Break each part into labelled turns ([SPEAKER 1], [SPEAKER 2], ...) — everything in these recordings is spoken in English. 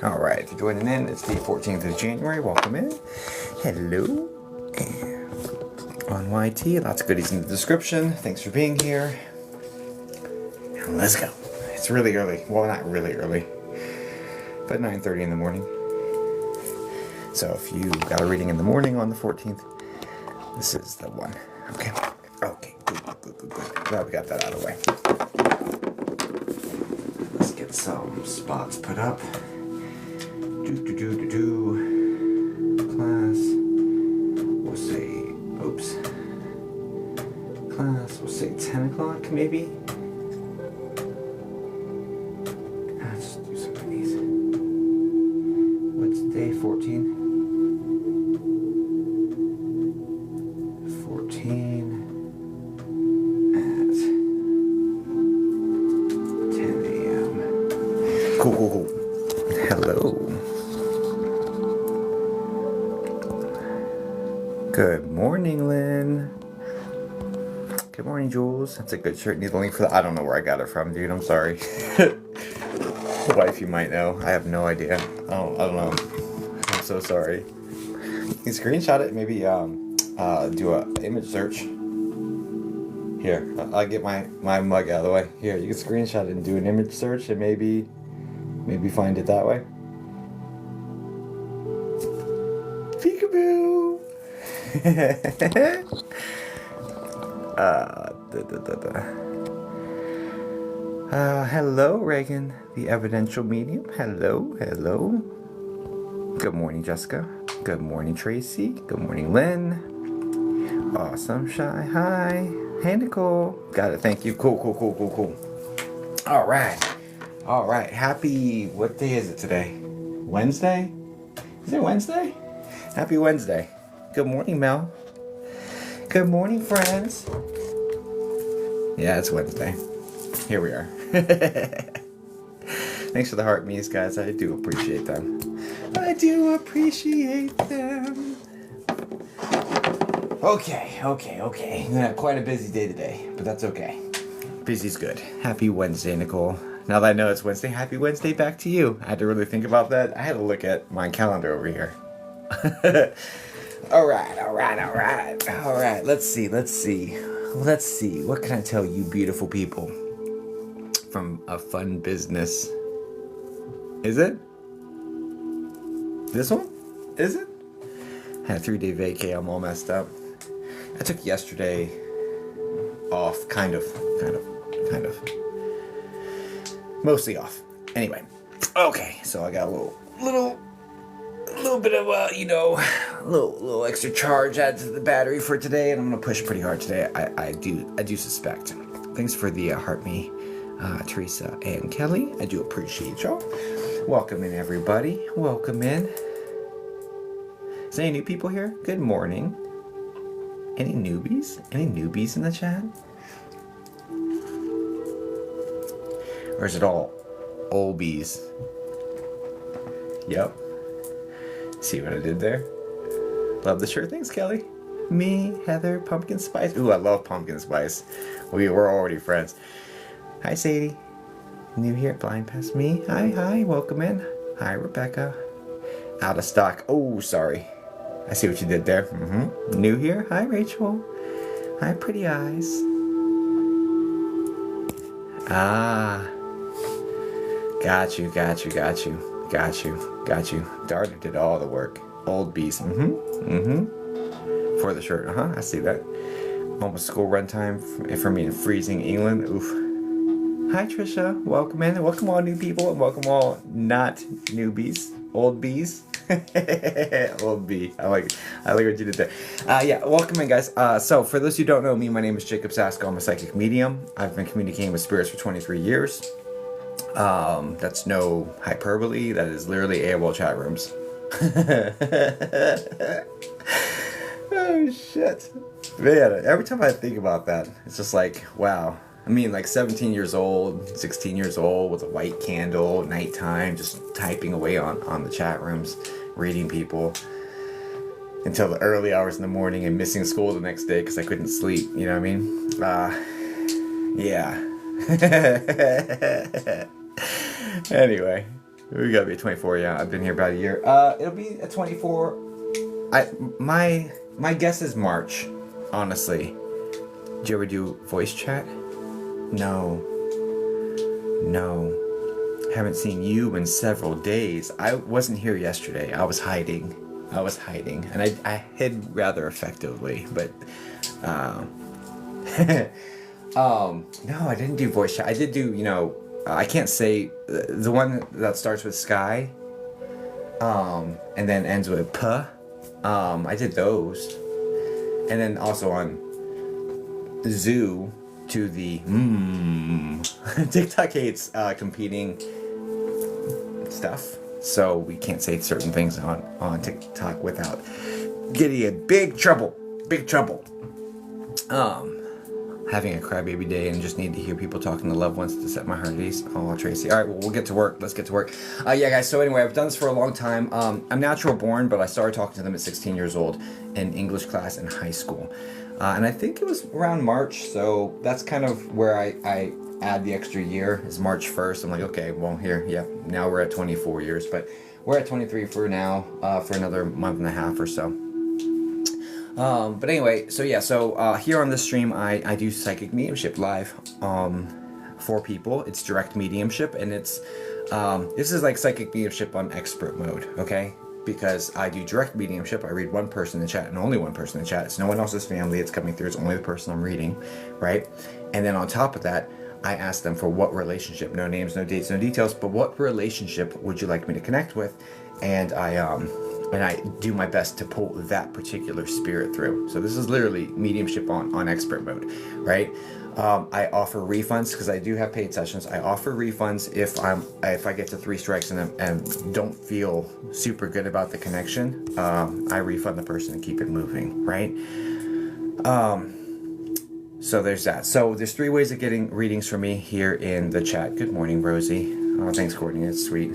[SPEAKER 1] All right, if you're joining in, it's the 14th of January. Welcome in. Hello. On YT, lots of goodies in the description. Thanks for being here. And let's go. It's really early. Well, not really early, but 9:30 in the morning. So if you got a reading in the morning on the 14th, this is the one. Okay. Okay. Good. Glad we got that out of the way. Let's get some spots put up. Class. We'll say, Class, we'll say 10 o'clock maybe. Let's do some of these. What's day 14? 14 at 10 a.m. Cool. Hello. Good morning, Lynn. Good morning, Jules. That's a good shirt. Need the link for that. I don't know where I got it from, dude. I'm sorry. Wife, you might know. I have no idea. I don't know. I'm so sorry. You can screenshot it. Maybe do a image search. Here, I'll get my mug out of the way. Here, you can screenshot it and do an image search, and maybe find it that way. Peekaboo. Hello, Reagan, the evidential medium. Hello. Good morning, Jessica. Good morning, Tracy. Good morning, Lynn. Awesome, Shy. Hi. Hey, Nicole. Got it. Thank you. Cool. All right. Happy, what day is it today? Wednesday? Is it Wednesday? Happy Wednesday. Good morning, Mel. Good morning, friends. Yeah, it's Wednesday. Here we are. Thanks for the heart me's, guys. I do appreciate them. Okay. Yeah, quite a busy day today, but that's okay. Busy's good. Happy Wednesday, Nicole. Now that I know it's Wednesday, happy Wednesday back to you. I had to really think about that. I had to look at my calendar over here. All right. Let's see. What can I tell you, beautiful people, from a fun business? Is it? This one? Is it? Had a 3-day vacay. I'm all messed up. I took yesterday off, kind of. Mostly off. Anyway. Okay, so I got a little bit of a little extra charge added to the battery for today, and I'm gonna push pretty hard today. I do suspect. Thanks for the heart me, Teresa and Kelly. I do appreciate y'all. Welcome in, everybody. Welcome in. Is there any new people here? Good morning. Any newbies? Any newbies in the chat? Or is it all old bees? Yep. See what I did there? Love the shirt. Thanks, Kelly. Me, Heather, pumpkin spice. Ooh, I love pumpkin spice. We're already friends. Hi, Sadie. New here, blind past me. Hi, welcome in. Hi, Rebecca. Out of stock. Oh, sorry. I see what you did there. New here. Hi, Rachel. Hi, pretty eyes. Got you. Darter did all the work. Old bees. For the shirt. I see that. Almost school run time for me in freezing England. Oof. Hi, Trisha. Welcome in. Welcome all new people, and welcome all not newbies. Old bees. Old bee. I like what you did there. Yeah, welcome in, guys. So for those who don't know me, my name is Jacob Sasko. I'm a psychic medium. I've been communicating with spirits for 23 years. That's no hyperbole. That is literally AOL chat rooms. Oh, shit. Man, every time I think about that, it's just like, wow. I mean, like 17 years old, 16 years old with a white candle, nighttime, just typing away on the chat rooms, reading people until the early hours in the morning and missing school the next day because I couldn't sleep. You know what I mean? Yeah. Anyway, We gotta be at 24. Yeah, I've been here about a year. It'll be at 24. My guess is March. Honestly, did you ever do voice chat? No. Haven't seen you in several days. I wasn't here yesterday. I was hiding, and I hid rather effectively. But no, I didn't do voice chat. I did do, I can't say the one that starts with Sky, and then ends with P. I did those, and then also on Zoo to the TikTok hates competing stuff, so we can't say certain things on TikTok without getting in big trouble. Having a crybaby day and just need to hear people talking to loved ones to set my heart at ease. Oh, Tracy. All right, well, we'll get to work. Let's get to work. Yeah, guys, so anyway, I've done this for a long time. I'm natural born, but I started talking to them at 16 years old in English class in high school. And I think it was around March, so that's kind of where I add the extra year, is March 1st. I'm like, okay, well, now we're at 24 years, but we're at 23 for now, for another month and a half or so. But anyway, so here on this stream, I do psychic mediumship live for people. It's direct mediumship, and it's this is like psychic mediumship on expert mode, okay? Because I do direct mediumship. I read one person in the chat and only one person in the chat. It's no one else's family. It's coming through. It's only the person I'm reading, right? And then on top of that, I ask them for what relationship. No names, no dates, no details, but what relationship would you like me to connect with? And I do my best to pull that particular spirit through. So this is literally mediumship on expert mode, right? I offer refunds because I do have paid sessions. I offer refunds if I get to 3 strikes and don't feel super good about the connection. I refund the person and keep it moving, right? So there's that. So there's 3 ways of getting readings from me here in the chat. Good morning, Rosie. Oh, thanks, Courtney. That's sweet.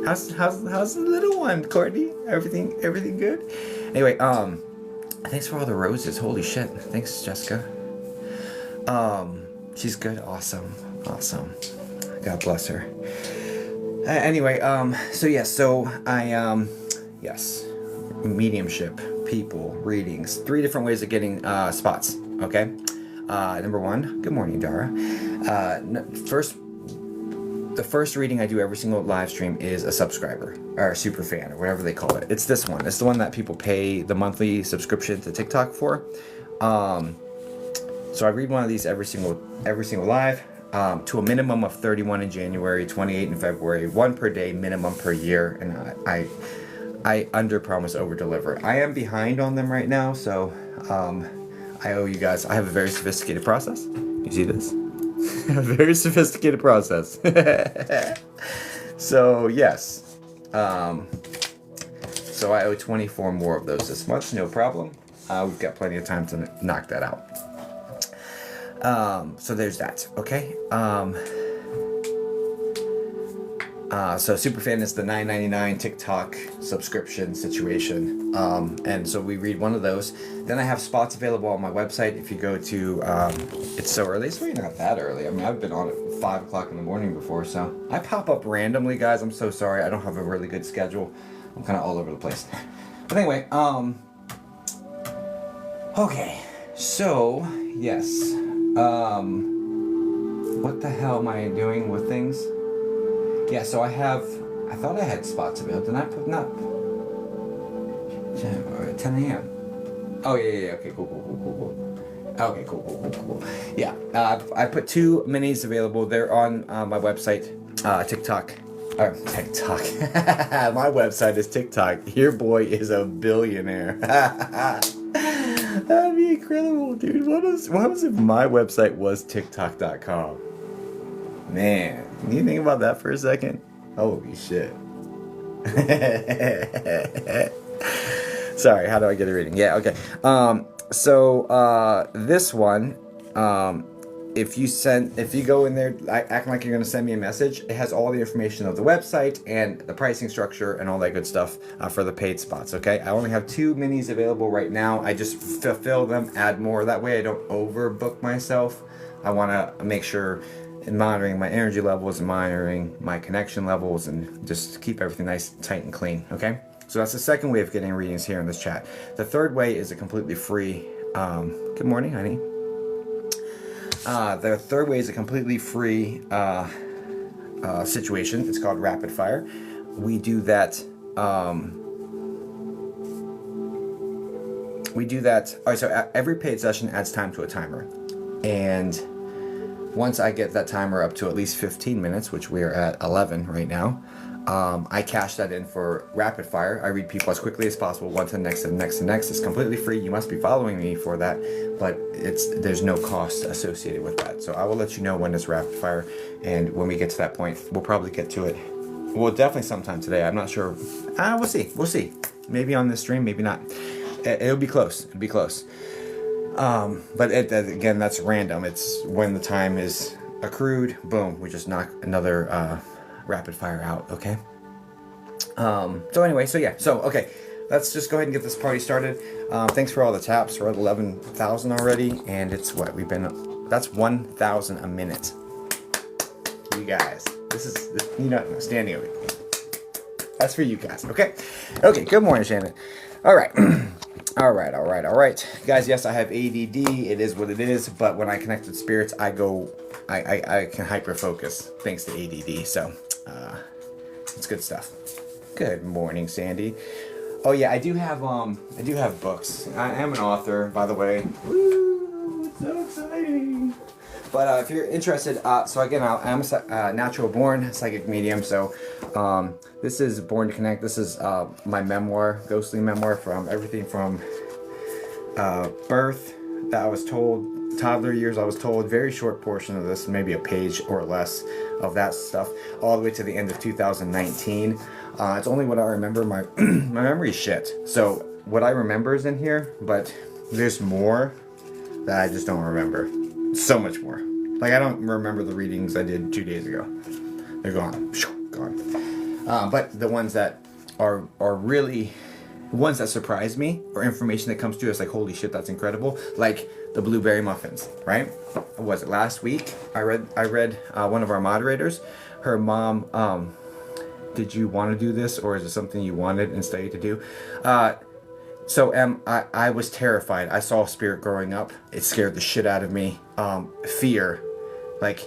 [SPEAKER 1] How's the little one, Courtney? Everything good? Anyway, thanks for all the roses. Holy shit. Thanks, Jessica. She's good. Awesome. God bless her. Anyway, so I mediumship, people, readings, 3 different ways of getting spots. Okay. Number 1. Good morning, Dara. The first reading I do every single live stream is a subscriber or a super fan or whatever they call it. It's this one. It's the one that people pay the monthly subscription to TikTok for. So I read one of these every single live, to a minimum of 31 in January, 28 in February, 1 per day, minimum per year, and I under promise, over deliver. I am behind on them right now, so I owe you guys. I have a very sophisticated process. You see this? A very sophisticated process. So yes, so I owe 24 more of those this month. No problem. We've got plenty of time to knock that out. So there's that. Okay. So Superfan is the $9.99 TikTok subscription situation. And so we read one of those. Then I have spots available on my website. If you go to, it's so early. It's really not that early. I mean, I've been on at 5 o'clock in the morning before, so I pop up randomly, guys. I'm so sorry. I don't have a really good schedule. I'm kind of all over the place. But anyway, okay. So, yes. What the hell am I doing with things? Yeah, so I thought I had spots available. Didn't I put not 10 a.m. Oh yeah, okay, cool. Okay, cool. Yeah, I put 2 minis available. They're on my website, TikTok. TikTok. My website is TikTok. Your boy is a billionaire. That'd be incredible, dude. What was if my website was TikTok.com? Man, can you think about that for a second? Holy shit. Sorry, how do I get a reading? Yeah, okay. So this one, if you go in there acting like you're going to send me a message, it has all the information of the website and the pricing structure and all that good stuff for the paid spots, okay? I only have 2 minis available right now. I just fulfill them, add more. That way I don't overbook myself. I want to make sure and monitoring my energy levels and monitoring my connection levels and just keep everything nice, tight, and clean. Okay, so that's the second way of getting readings here in this chat. The third way is a completely free. Good morning, honey. The third way is a completely free situation. It's called rapid fire. We do that. All right, so every paid session adds time to a timer, and once I get that timer up to at least 15 minutes, which we are at 11 right now, I cash that in for rapid fire. I read people as quickly as possible, one to the next, to the next, to the next. It's completely free. You must be following me for that, but there's no cost associated with that. So I will let you know when it's rapid fire, and when we get to that point, we'll probably get to it. Well, definitely sometime today. I'm not sure. We'll see. We'll see. Maybe on this stream, maybe not. It'll be close. It'll be close. But again, that's random. It's when the time is accrued. Boom. We just knock another rapid fire out. Okay. So anyway, okay. Let's just go ahead and get this party started. Thanks for all the taps. We're at 11,000 already, and it's what we've been. That's 1,000 a minute. You guys, this is standing over. That's for you guys. Okay. Okay. Good morning, Shannon. All right. All right. Guys, yes, I have ADD. It is what it is. But when I connect with spirits, I can hyper focus thanks to ADD. So, it's good stuff. Good morning, Sandy. Oh yeah, I do have books. I am an author, by the way. Woo! It's so exciting. But if you're interested, so again, I'm a natural born psychic medium. So this is Born to Connect. This is my memoir, ghostly memoir, from everything from birth that I was told, toddler years I was told, very short portion of this, maybe a page or less of that stuff, all the way to the end of 2019. It's only what I remember. My my memory's shit. So what I remember is in here, but there's more that I just don't remember. So much more. Like, I don't remember the readings I did 2 days ago. They're gone. Gone. But the ones that are really ones that surprise me, or information that comes to us like, holy shit, that's incredible. Like the blueberry muffins, right? Was it last week? I read one of our moderators, her mom, did you want to do this, or is it something you wanted and studied to do? So I was terrified. I saw a spirit growing up. It scared the shit out of me. Fear, like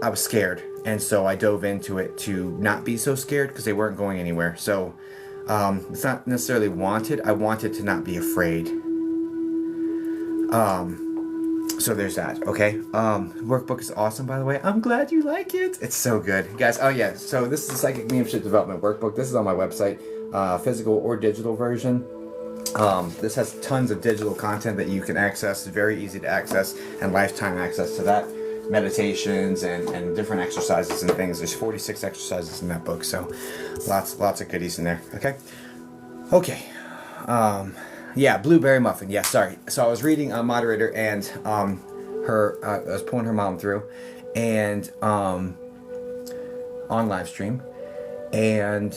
[SPEAKER 1] I was scared, and so I dove into it to not be so scared because they weren't going anywhere. So it's not necessarily wanted. I wanted to not be afraid. So there's that. Okay. Workbook is awesome, by the way. I'm glad you like it. It's so good, guys. Oh yeah. So this is the Psychic Mediumship Development Workbook. This is on my website. Physical or digital version. This has tons of digital content that you can access. It's very easy to access, and lifetime access to that. Meditations and different exercises and things. There's 46 exercises in that book, so lots of goodies in there. Okay. Yeah, blueberry muffin. Yeah, sorry. So I was reading a moderator, and I was pulling her mom through, and on live stream, and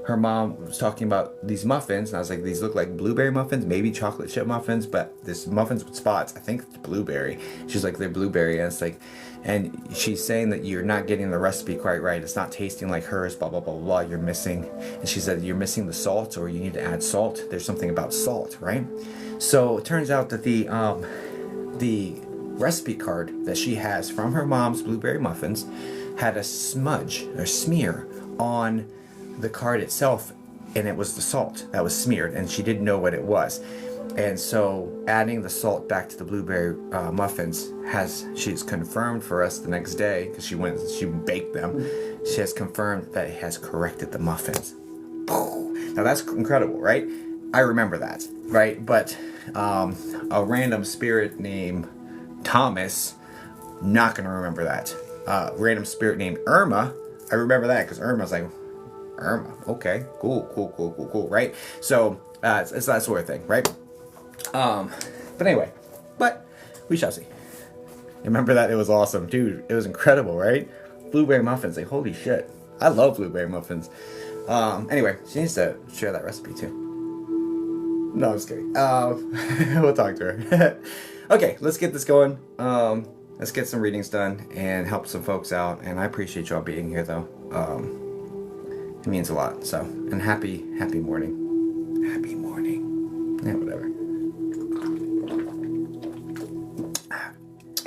[SPEAKER 1] her mom was talking about these muffins, and I was like, these look like blueberry muffins, maybe chocolate chip muffins, but this muffins with spots, I think it's blueberry. She's like, they're blueberry, and it's like, and she's saying that you're not getting the recipe quite right. It's not tasting like hers, blah, blah, blah, blah, you're missing. And she said, you're missing the salt, or you need to add salt. There's something about salt, right? So it turns out that the recipe card that she has from her mom's blueberry muffins had a smudge or smear on the card itself, and it was the salt that was smeared, and she didn't know what it was. And so adding the salt back to the blueberry muffins she's confirmed for us the next day, because she baked them. She has confirmed that it has corrected the muffins. Now that's incredible, right? I remember that, right? But a random spirit named Thomas, not gonna remember that. Random spirit named Irma, I remember that because Irma's like, Irma, okay, cool, right? So it's that sort of thing, right? But anyway, but we shall see. Remember that? It was awesome, dude. It was incredible, right? Blueberry muffins, like, holy shit. I love blueberry muffins. Anyway, she needs to share that recipe too. No, I'm just kidding. We'll talk to her. Okay, let's get this going. let's get some readings done and help some folks out. And I appreciate y'all being here, though. It means a lot. So, and happy morning. Happy morning. Yeah, whatever.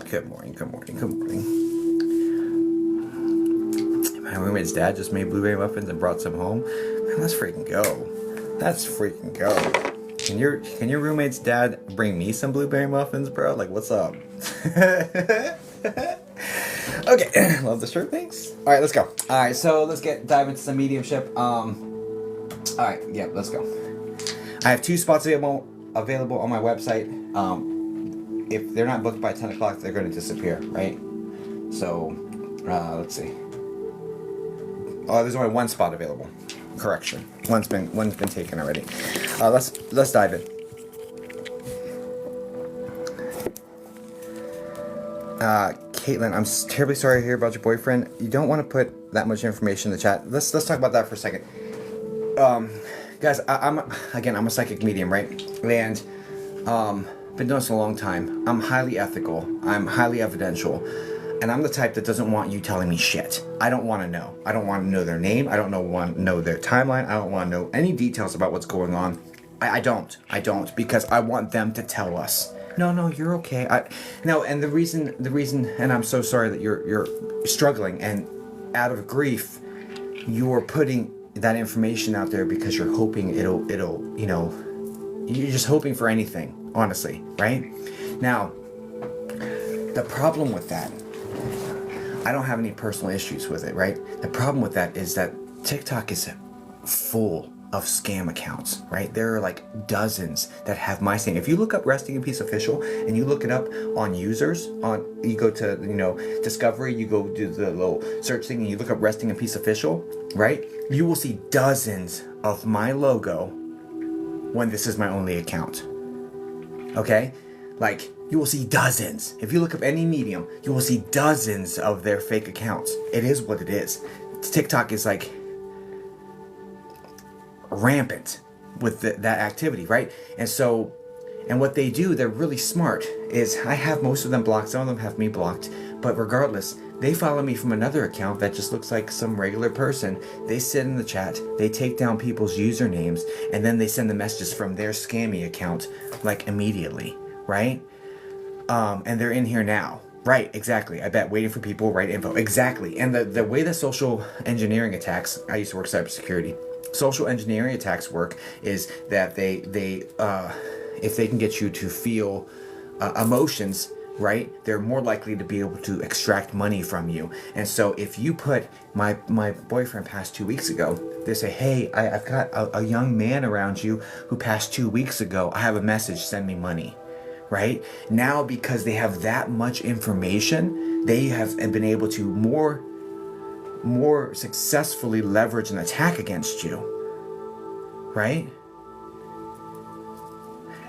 [SPEAKER 1] Good morning. My roommate's dad just made blueberry muffins and brought some home. Man, let's freaking go. Can your roommate's dad bring me some blueberry muffins, bro? Like, what's up? Okay, love the shirt, thanks. All right, let's go. All right, so let's dive into some mediumship. All right, yeah, let's go. I have 2 spots available on my website. If they're not booked by 10 o'clock, they're going to disappear, right? So, let's see. Oh, there's only 1 spot available. Correction. One's been taken already. Let's dive in. Caitlin, I'm terribly sorry to hear about your boyfriend. You don't want to put that much information in the chat. Let's talk about that for a second. Guys, I'm a psychic medium, right? And been doing this a long time. I'm highly ethical. I'm highly evidential. And I'm the type that doesn't want you telling me shit. I don't want to know. I don't want to know their name. I don't want to know their timeline. I don't want to know any details about what's going on. I don't because I want them to tell us. No, you're okay. And the reason, and I'm so sorry that you're struggling, and out of grief, you're putting that information out there because you're hoping it'll you're just hoping for anything, honestly, right? Now, the problem with that, I don't have any personal issues with it, right? The problem with that is that TikTok is full of scam accounts, right? There are like dozens that have my name. If you look up Resting in Peace Official and you look it up on users, you go to, Discovery, you go do the little search thing and you look up Resting in Peace Official, right? You will see dozens of my logo when this is my only account, okay? Like, you will see dozens. If you look up any medium, you will see dozens of their fake accounts. It is what it is. TikTok is like rampant with that activity, right? And what they do, they're really smart, is I have most of them blocked. Some of them have me blocked. But regardless, they follow me from another account that just looks like some regular person. They sit in the chat, they take down people's usernames, and then they send the messages from their scammy account, like, immediately, right? And they're in here now. Right, exactly. I bet, waiting for people, right info. Exactly. And the way that social engineering attacks, I used to work cybersecurity, social engineering attacks work is that they if they can get you to feel emotions, right, they're more likely to be able to extract money from you. And so if you put, my boyfriend passed 2 weeks ago, they say, hey, I've got a young man around you who passed 2 weeks ago. I have a message, send me money. Right? Now, because they have that much information, they have been able to more successfully leverage an attack against you. Right?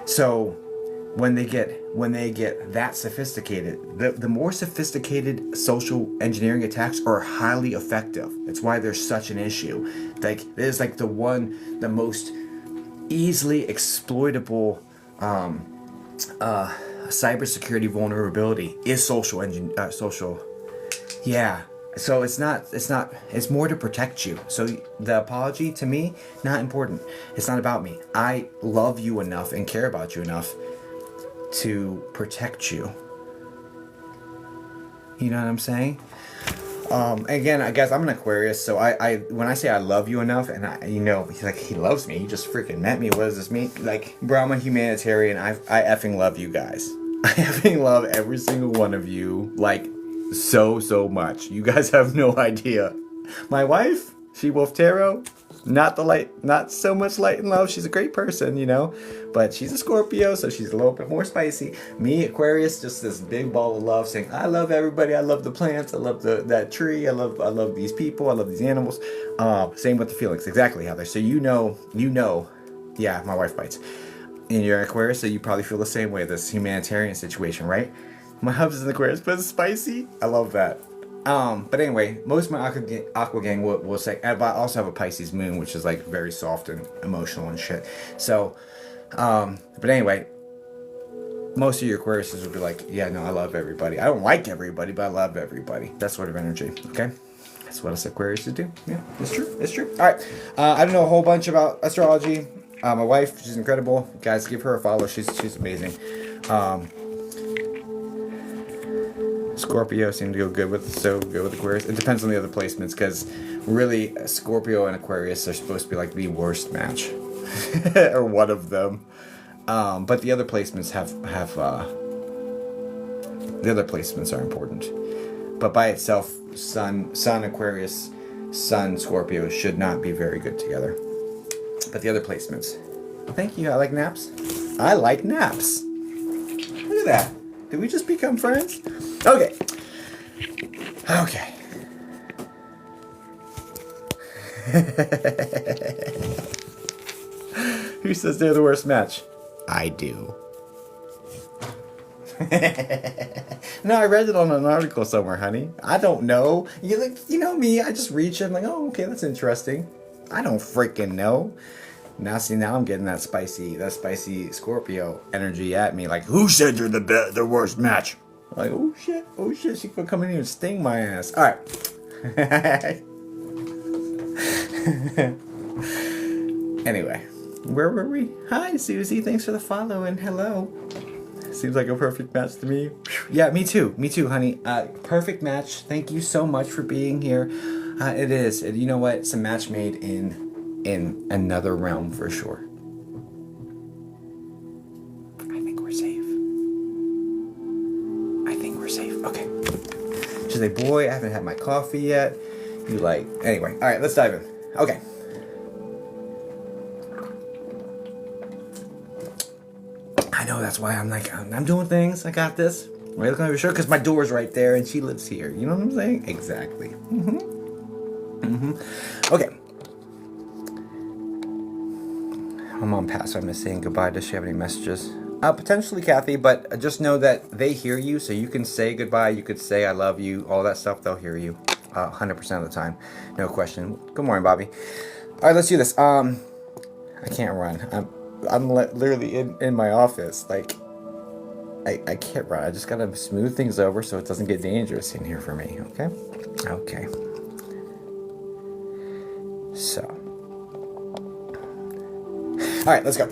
[SPEAKER 1] So when they get that sophisticated, the more sophisticated social engineering attacks are highly effective. That's why there's such an issue. Like, there's like the most easily exploitable cybersecurity vulnerability is yeah. So it's more to protect you. So the apology, to me, not important. It's not about me. I love you enough and care about you enough to protect you. You know what I'm saying? Again, I guess I'm an Aquarius, so I when I say I love you enough, and he's like, he loves me, he just freaking met me, what does this mean? Like, bro, I'm a humanitarian, I effing love you guys. I effing love every single one of you, like, so much. You guys have no idea. My wife, she Wolf Tarot, not so much light and love. She's a great person, but she's a Scorpio, so she's a little bit more spicy. Me, Aquarius, just this big ball of love, saying, I love everybody. I love the plants. I love that tree. I love these people. I love these animals. Same with the feelings. Exactly, Heather. So yeah, my wife bites. And you're an Aquarius, so you probably feel the same way, this humanitarian situation, right? My husband's an Aquarius, but it's spicy. I love that. But anyway, most of my Aqua gang will say, but I also have a Pisces moon, which is like very soft and emotional and shit. So, but anyway, most of your Aquariuses would be like, yeah, no, I love everybody. I don't like everybody, but I love everybody. That sort of energy, okay? That's what us Aquariuses do. Yeah, it's true. It's true. All right. I don't know a whole bunch about astrology. My wife, she's incredible. Guys, give her a follow. She's amazing. Scorpio seem to go good with Aquarius. It depends on the other placements, because really Scorpio and Aquarius are supposed to be like the worst match, or one of them. But the other placements have the other placements are important. But by itself, Sun Aquarius, Sun Scorpio should not be very good together. But the other placements. Thank you. I like naps. I like naps. Look at that. Did we just become friends? Okay. Okay. Who says they're the worst match? I do. No, I read it on an article somewhere, honey. I don't know. You know me. I just reach it. I'm like, oh, okay, that's interesting. I don't freaking know. Now I'm getting that spicy Scorpio energy at me. Like, who said you're the worst match? I'm like, oh shit, she could come in here and sting my ass. All right. Anyway, where were we? Hi, Susie. Thanks for the follow and hello. Seems like a perfect match to me. Yeah, me too, honey. Perfect match. Thank you so much for being here. It is. You know what? It's a match made in another realm for sure. I think we're safe. Okay. She's like, boy, I haven't had my coffee yet. Anyway. All right, let's dive in. Okay. I know, that's why I'm doing things. I got this. Wait, look over sure, because my door's right there and she lives here. You know what I'm saying? Exactly. Okay. My mom passed, so I'm just saying goodbye. Does she have any messages? Potentially, Kathy, but just know that they hear you, so you can say goodbye. You could say I love you, all that stuff. They'll hear you 100% of the time. No question. Good morning, Bobby. All right, let's do this. I can't run. I'm literally in my office. Like, I can't run. I just gotta smooth things over so it doesn't get dangerous in here for me. Okay? Okay. So. All right, let's go.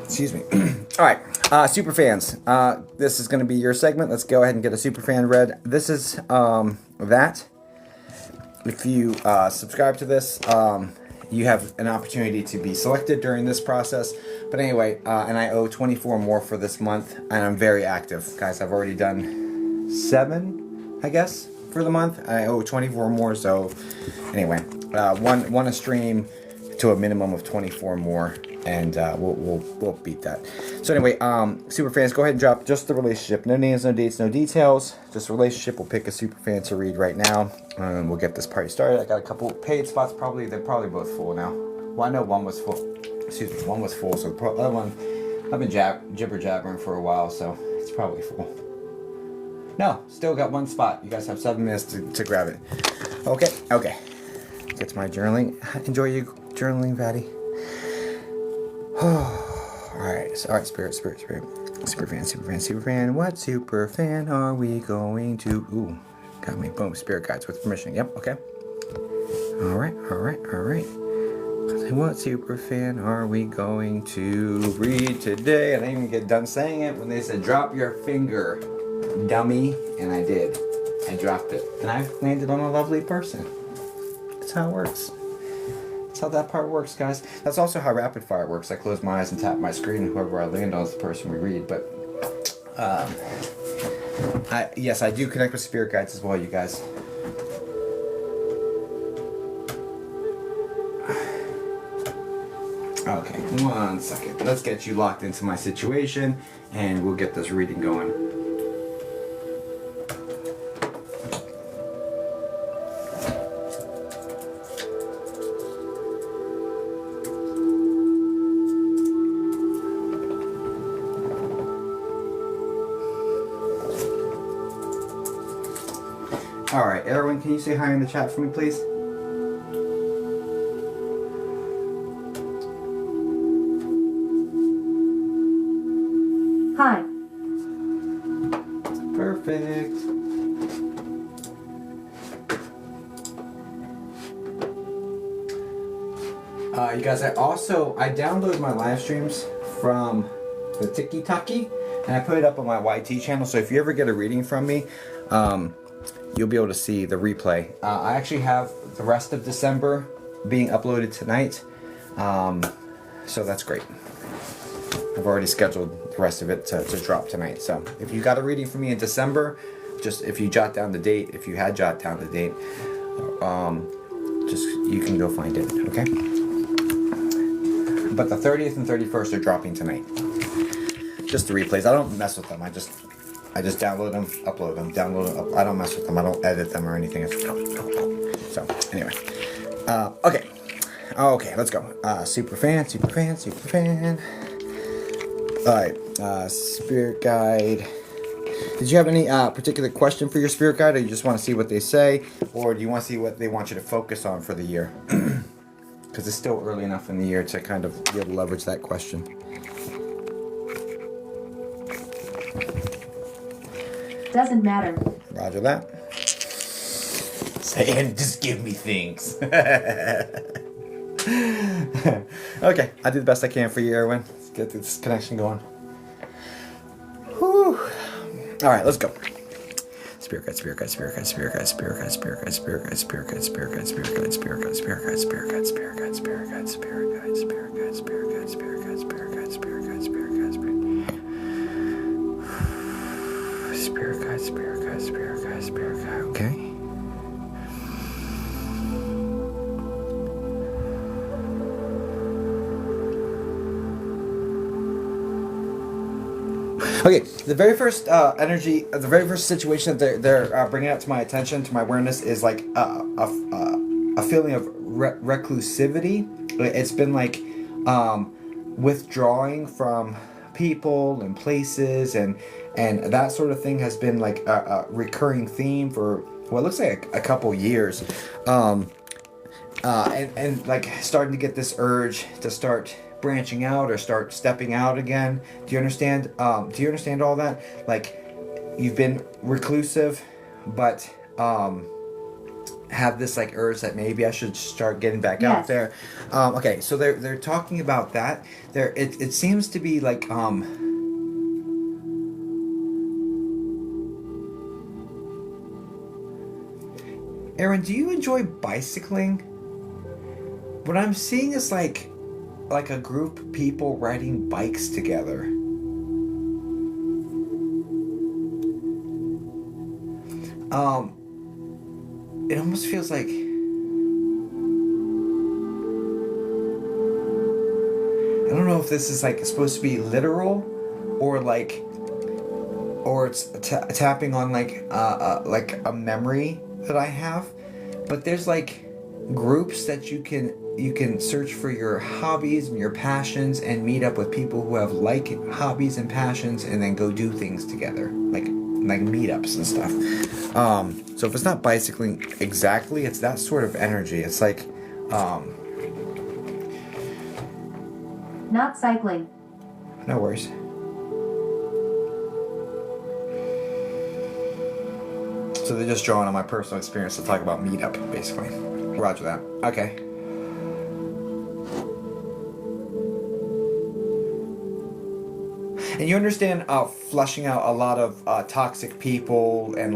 [SPEAKER 1] Excuse me. All right, super fans. This is going to be your segment. Let's go ahead and get a super fan read. This is that. If you subscribe to this, you have an opportunity to be selected during this process. But anyway, and I owe 24 more for this month, and I'm very active, guys. I've already done 7, I guess, for the month. I owe 24 more. So anyway, one a stream to a minimum of 24 more. And we'll beat that. So anyway, super fans, go ahead and drop just the relationship. No names, no dates, no details. Just relationship. We'll pick a super fan to read right now, and we'll get this party started. I got a couple paid spots. They're probably both full now. Well, I know one was full. Excuse me, one was full. So the other one, I've been jibber jabbering for a while, so it's probably full. No, still got one spot. You guys have 7 minutes to grab it. Okay. Get to my journaling. Enjoy your journaling, Patty. All right, spirit fan. What super fan are we going to? Ooh, got me. Boom, spirit guides with permission. Yep, okay. All right. What super fan are we going to read today? I didn't even get done saying it when they said drop your finger, dummy, and I did. I dropped it, and I landed on a lovely person. That's how it works. That's how that part works, guys. That's also how rapid fire works. I close my eyes and tap my screen, and whoever I land on is the person we read. But yes, I do connect with spirit guides as well, you guys. Okay, 1 second. Let's get you locked into my situation, and we'll get this reading going. Alright, Erwin, can you say hi in the chat for me, please? You guys, I downloaded my live streams from the Tiki-Taki, and I put it up on my YT channel. So if you ever get a reading from me, you'll be able to see the replay. I actually have the rest of December being uploaded tonight, so that's great. I've already scheduled the rest of it to drop tonight. So if you got a reading from me in December, just if you jot down the date, if you had jot down the date, just you can go find it, okay? But the 30th and 31st are dropping tonight. Just the replays. I don't mess with them. I just download them, upload them, download them. I don't mess with them. I don't edit them or anything. So anyway, okay, let's go. Super fan. All right, spirit guide. Did you have any particular question for your spirit guide, or you just want to see what they say, or do you want to see what they want you to focus on for the year? Because it's still early enough in the year to kind of be able to leverage that question.
[SPEAKER 2] Doesn't matter.
[SPEAKER 1] Roger that. Saying, just give me things. Okay, I do the best I can for you, Erwin. Let's get this connection going. Whew. All right, let's go. Spirit guide. Okay. Okay, the very first energy, the very first situation that they're bringing up to my attention, to my awareness, is like a feeling of reclusivity. It's been like withdrawing from people and places, and that sort of thing has been like a recurring theme for what looks like a couple years, and like starting to get this urge to start branching out or start stepping out again. Do you understand? Do you understand all that? Like, you've been reclusive, but have this like urge that maybe I should start getting back out there. Okay, so they're talking about that. It seems to be like Aaron, do you enjoy bicycling? What I'm seeing is like a group of people riding bikes together. It almost feels like I don't know if this is like supposed to be literal or like, or it's tapping on like a memory that I have, but there's like groups that you can search for your hobbies and your passions and meet up with people who have like hobbies and passions, and then go do things together, like meetups and stuff. So if it's not bicycling exactly, it's that sort of energy. It's like
[SPEAKER 2] not cycling.
[SPEAKER 1] No worries. So they're just drawing on my personal experience to talk about meetup, basically. Roger that. Okay. And you understand flushing out a lot of toxic people and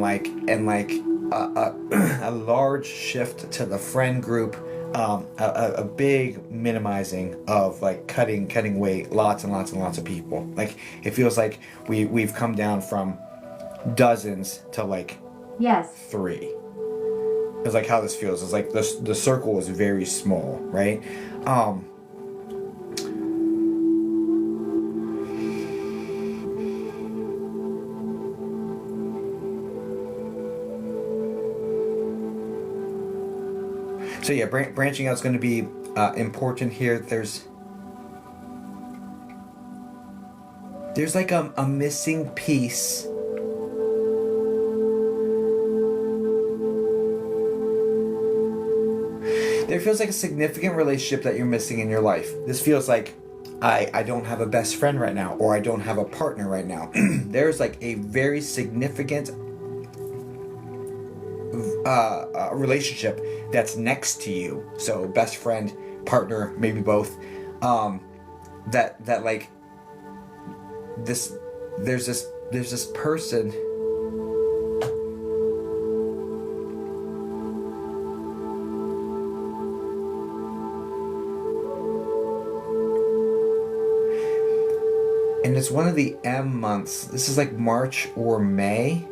[SPEAKER 1] a large shift to the friend group, a big minimizing of like cutting weight, lots and lots and lots of people. Like, it feels like we've come down from dozens to like 3. It's like how this feels. It's like the circle is very small, right? So yeah, branching out is going to be important here. There's like a missing piece. There feels like a significant relationship that you're missing in your life. This feels like I don't have a best friend right now, or I don't have a partner right now. There's like a very significant relationship that's next to you. So best friend partner, maybe both. That like this, there's this person. And it's one of the M months. This is like March or May.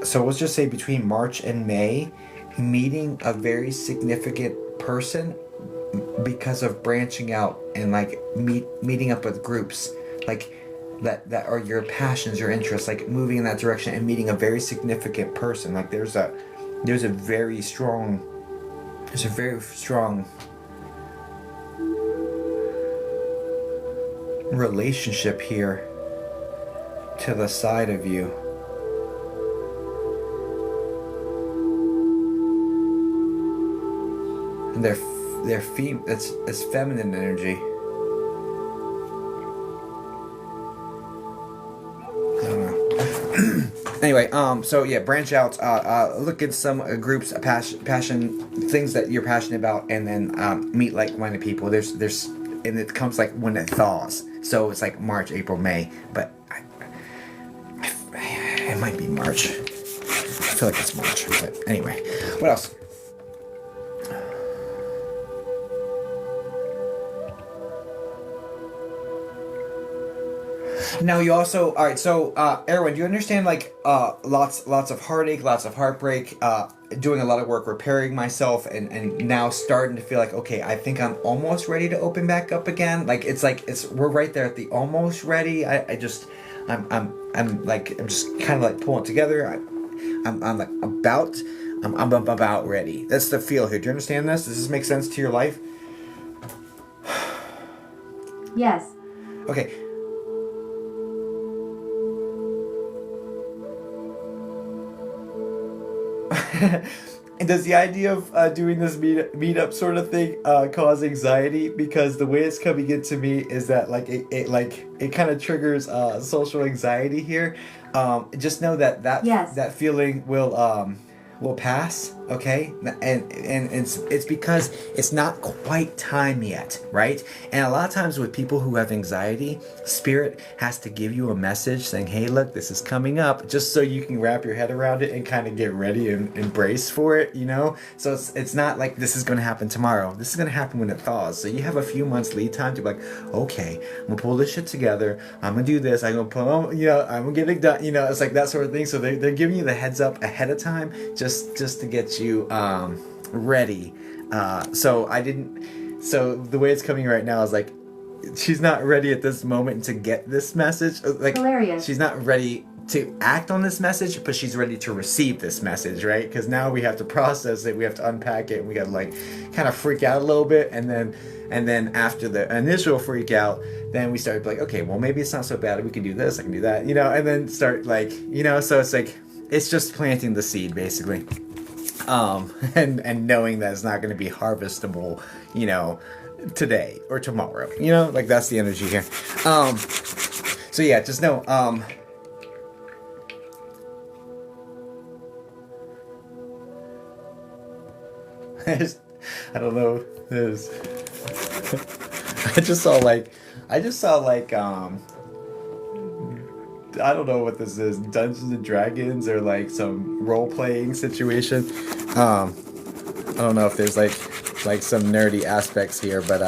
[SPEAKER 1] So let's just say between March and May, meeting a very significant person because of branching out and like meeting up with groups like that are your passions, your interests, like moving in that direction and meeting a very significant person. Like there's a very strong relationship here to the side of you. And it's feminine energy. I don't know. Anyway, so yeah, branch out, look at some groups, passion, things that you're passionate about, and then meet like-minded people. There's, and it comes like when it thaws. So it's like March, April, May, but it might be March. I feel like it's March, but anyway, what else? Now you also, all right, so Erwin, do you understand like lots of heartache, lots of heartbreak, doing a lot of work repairing myself, and now starting to feel like, okay, I think I'm almost ready to open back up again. Like we're right there at the almost ready. I'm just kind of like pulling it together. I'm about ready. That's the feel here. Do you understand this? Does this make sense to your life?
[SPEAKER 2] Yes.
[SPEAKER 1] Okay. And does the idea of doing this meetup sort of thing cause anxiety? Because the way it's coming into me is that like it kind of triggers social anxiety here. Just know that
[SPEAKER 2] yes.
[SPEAKER 1] that feeling will pass, okay? And it's because it's not quite time yet, right? And a lot of times with people who have anxiety, spirit has to give you a message saying, hey, look, this is coming up, just so you can wrap your head around it and kind of get ready and embrace for it, you know? So it's not like this is going to happen tomorrow. This is going to happen when it thaws. So you have a few months lead time to be like, okay, I'm going to pull this shit together. I'm going to do this. I'm going to pull, I'm going to get it done. It's like that sort of thing. So they're giving you the heads up ahead of time just to get you ready. So the way it's coming right now is like she's not ready at this moment to get this message. Like
[SPEAKER 2] hilarious.
[SPEAKER 1] She's not ready to act on this message, but she's ready to receive this message, right? Because now we have to process it, we have to unpack it, and we got to like kind of freak out a little bit, and then after the initial freak out, then we start like, okay, well maybe it's not so bad. We can do this, I can do that, and then start like, so it's like it's just planting the seed basically. And knowing that it's not going to be harvestable, today or tomorrow, like that's the energy here. So yeah, just know, I don't know, there's, I just saw like, I don't know what this is, Dungeons and Dragons or like some role-playing situation. I don't know if there's like some nerdy aspects here, but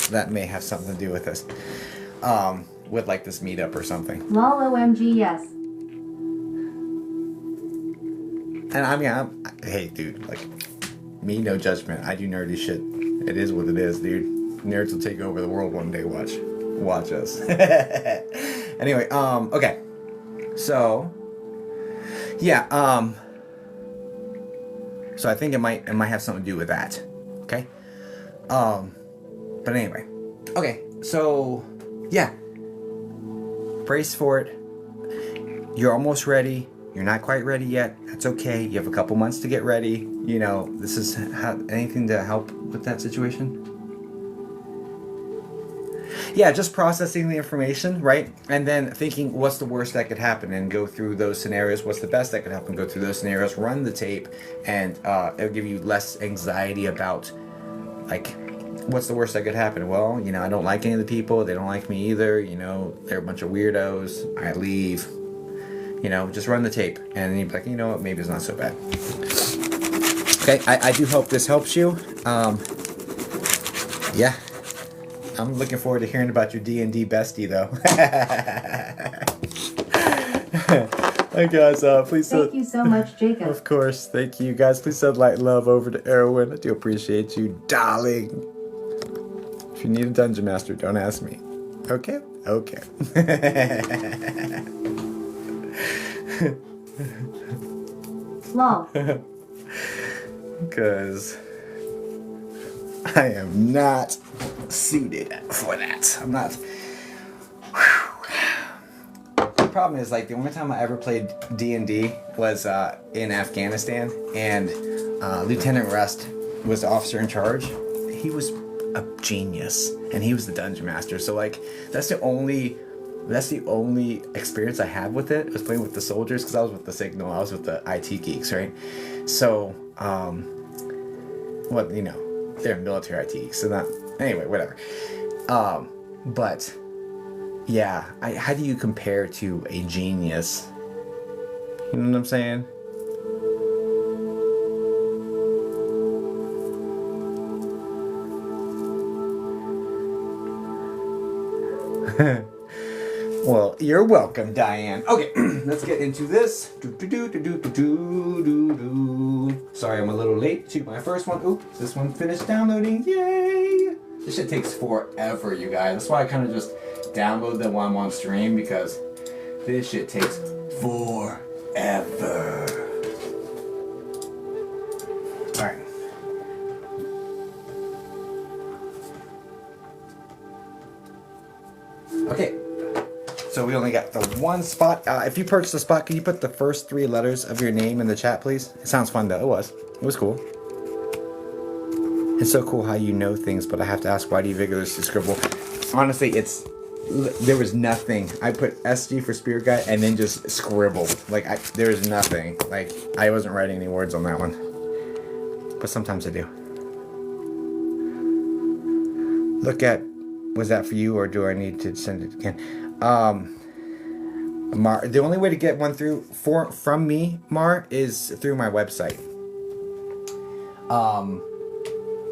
[SPEAKER 1] that may have something to do with this, with like this meetup or something.
[SPEAKER 2] Lol OMG yes.
[SPEAKER 1] And I mean, hey dude, like me, no judgment. I do nerdy shit. It is what it is, dude. Nerds will take over the world one day. Watch us. Anyway, okay. So, yeah, so I think it might have something to do with that. Okay? But anyway. Okay, so yeah. Brace for it. You're almost ready. You're not quite ready yet. That's okay. You have a couple months to get ready. This is anything to help with that situation? Yeah, just processing the information, right? And then thinking what's the worst that could happen and go through those scenarios. What's the best that could happen? Go through those scenarios, run the tape, and it'll give you less anxiety about, like, what's the worst that could happen? Well, you know, I don't like any of the people. They don't like me either. You know, they're a bunch of weirdos. I leave. You know, just run the tape. And then you'd be like, you know what? Maybe it's not so bad. Okay, I do hope this helps you. Yeah. I'm looking forward to hearing about your D&D bestie, though. Hey, guys, please...
[SPEAKER 2] Thank you so much, Jacob.
[SPEAKER 1] Of course, thank you, guys. Please send light and love over to Erwin. I do appreciate you, darling. If you need a dungeon master, don't ask me. Okay? Okay.
[SPEAKER 2] Lol.
[SPEAKER 1] Because I am not suited for that. I'm not. The problem is, like, the only time I ever played D&D was in Afghanistan, and Lieutenant Rust was the officer in charge. He was a genius, and he was the dungeon master. So, like, that's the only experience I had with it, was playing with the soldiers, because I was with the Signal, I was with the IT geeks, right? So, well, you know, they're military IT geeks, so not, anyway, whatever. But, yeah, how do you compare to a genius? You know what I'm saying? Well, you're welcome, Diane. Okay, let's get into this. Sorry, I'm a little late to my first one. Oops, this one finished downloading. Yay! This shit takes forever, you guys. That's why I kind of just download them while I'm on stream, because this shit takes forever. Alright. Okay. So we only got the one spot. If you purchase a spot, can you put the first 3 letters of your name in the chat, please? It sounds fun, though. It was cool. It's so cool how you know things, but I have to ask, why do you vigorously scribble? Honestly, there was nothing. I put SG for Spirit Guide and then just scribbled. Like, there was nothing. Like, I wasn't writing any words on that one. But sometimes I do. Look at, was that for you, or do I need to send it again? Mar, the only way to get one from me, Mar, is through my website.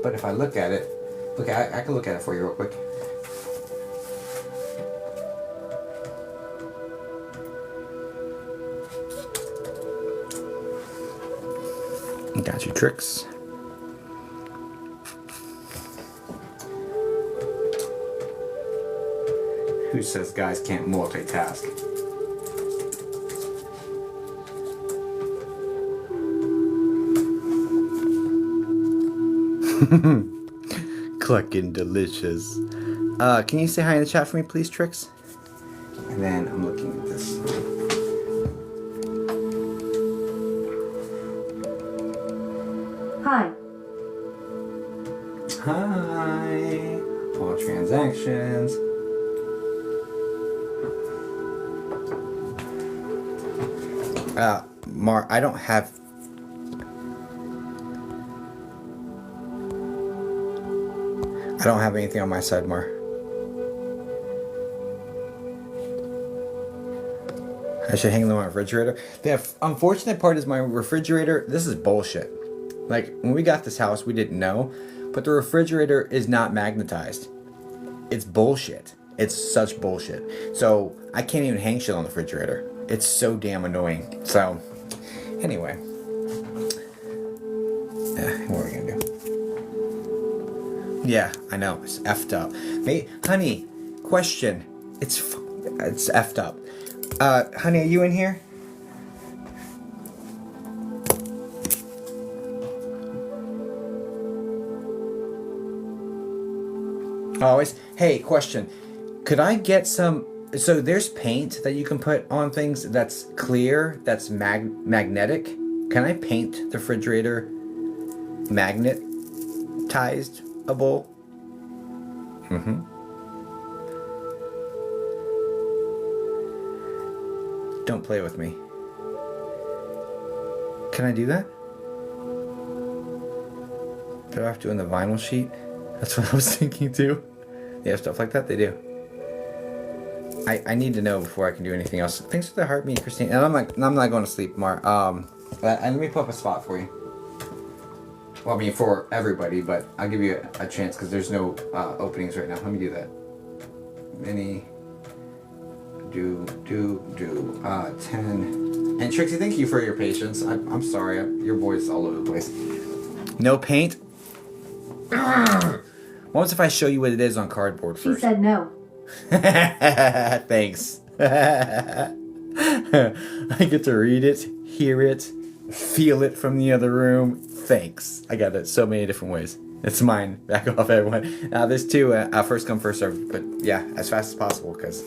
[SPEAKER 1] But if I look at it, I can look at it for you real quick. Got you, Tricks. Who says guys can't multitask? Clucking delicious. Can you say hi in the chat for me, please, Trix? And then I'm looking at this.
[SPEAKER 2] Hi.
[SPEAKER 1] Hi. All transactions. Mar, I don't have... anything on my side, Mar. I should hang them on my refrigerator. The unfortunate part is my refrigerator, this is bullshit. Like, when we got this house, we didn't know, but the refrigerator is not magnetized. It's bullshit. It's such bullshit. So, I can't even hang shit on the refrigerator. It's so damn annoying. So, anyway. What are we gonna do? Yeah, I know. It's effed up. Hey, honey, question. It's effed up. Honey, are you in here? Always. Hey, question. Could I get some... So there's paint that you can put on things that's clear, that's magnetic. Can I paint the refrigerator magnetized-able? Don't play with me. Can I do that? They're off doing the vinyl sheet. That's what I was thinking too. They have stuff like that? They do. I need to know before I can do anything else. Thanks for the heartbeat, Christine. And I'm not going to sleep, Mar. Let me put up a spot for you. Well, I mean, for everybody, but I'll give you a chance because there's no openings right now. Let me do that. Mini. Do. 10. And Trixie, thank you for your patience. I'm sorry. Your voice all over the place. No paint? What was if I show you what it is on cardboard first?
[SPEAKER 2] She said no.
[SPEAKER 1] Thanks. I get to read it, hear it, feel it from the other room. Thanks. I got it so many different ways. It's mine. Back off, everyone. There's two. First come, first serve. But yeah, as fast as possible because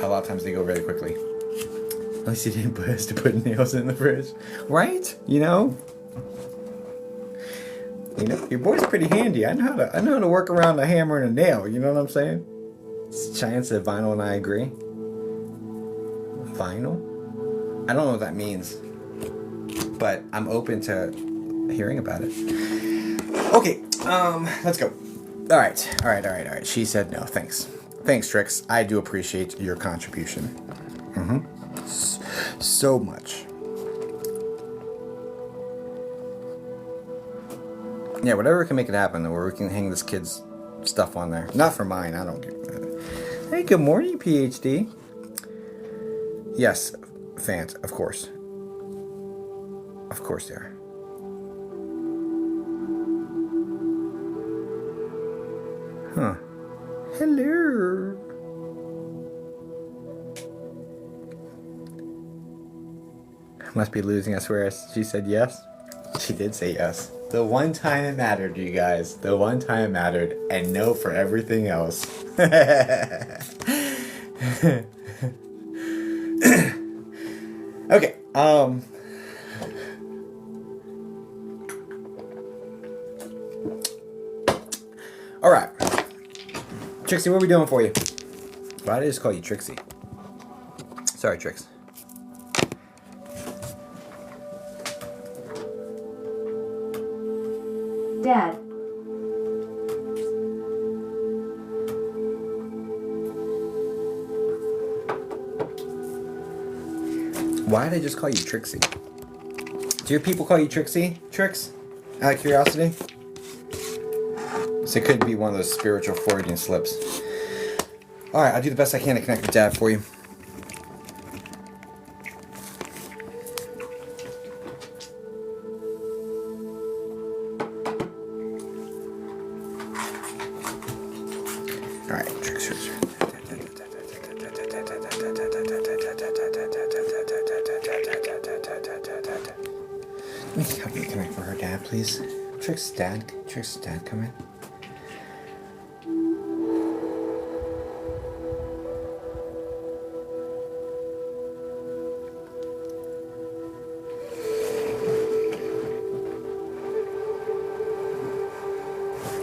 [SPEAKER 1] a lot of times they go really quickly. At least you didn't put nails in the fridge, right? You know, your boy's pretty handy. I know how to work around a hammer and a nail. You know what I'm saying? Cheyenne said vinyl, and I agree. Vinyl? I don't know what that means, but I'm open to hearing about it. Okay, let's go. All right. She said no. Thanks, Trix. I do appreciate your contribution. So much. Yeah, whatever can make it happen, where we can hang this kid's stuff on there. Not for mine. I don't get it. Hey, good morning, PhD. Yes, fans, of course. Of course they are. Huh. Hello. Must be losing, I swear. She said yes. She did say yes. The one time it mattered, you guys. The one time it mattered. And no for everything else. Okay. Alright. Trixie, what are we doing for you? Why did I just call you Trixie? Sorry, Trix.
[SPEAKER 2] Dad.
[SPEAKER 1] Why did I just call you Trixie? Do your people call you Trixie? Trix? Out of curiosity? So it could be one of those spiritual Freudian slips. Alright, I'll do the best I can to connect with Dad for you. Alright, Trix. Help me connect with her dad, please. Trix's dad, come in.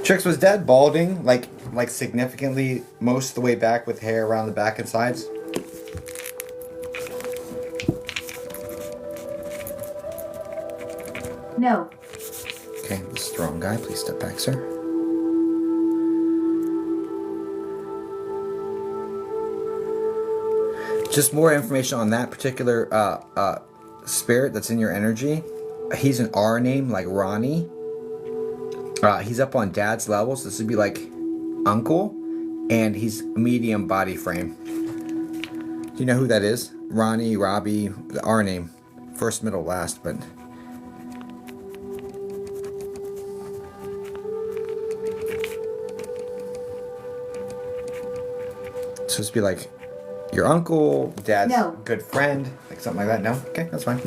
[SPEAKER 1] Trix, was Dad balding, like significantly most of the way back with hair around the back and sides?
[SPEAKER 2] No.
[SPEAKER 1] Okay, the strong guy, please step back, sir. Just more information on that particular spirit that's in your energy. He's an R name, like Ronnie. He's up on Dad's level, so this would be like Uncle, and he's medium body frame. Do you know who that is? Ronnie, Robbie, the R name. First, middle, last, but... So this would be like your uncle, Dad's good friend, like something like that. No? Okay, that's fine.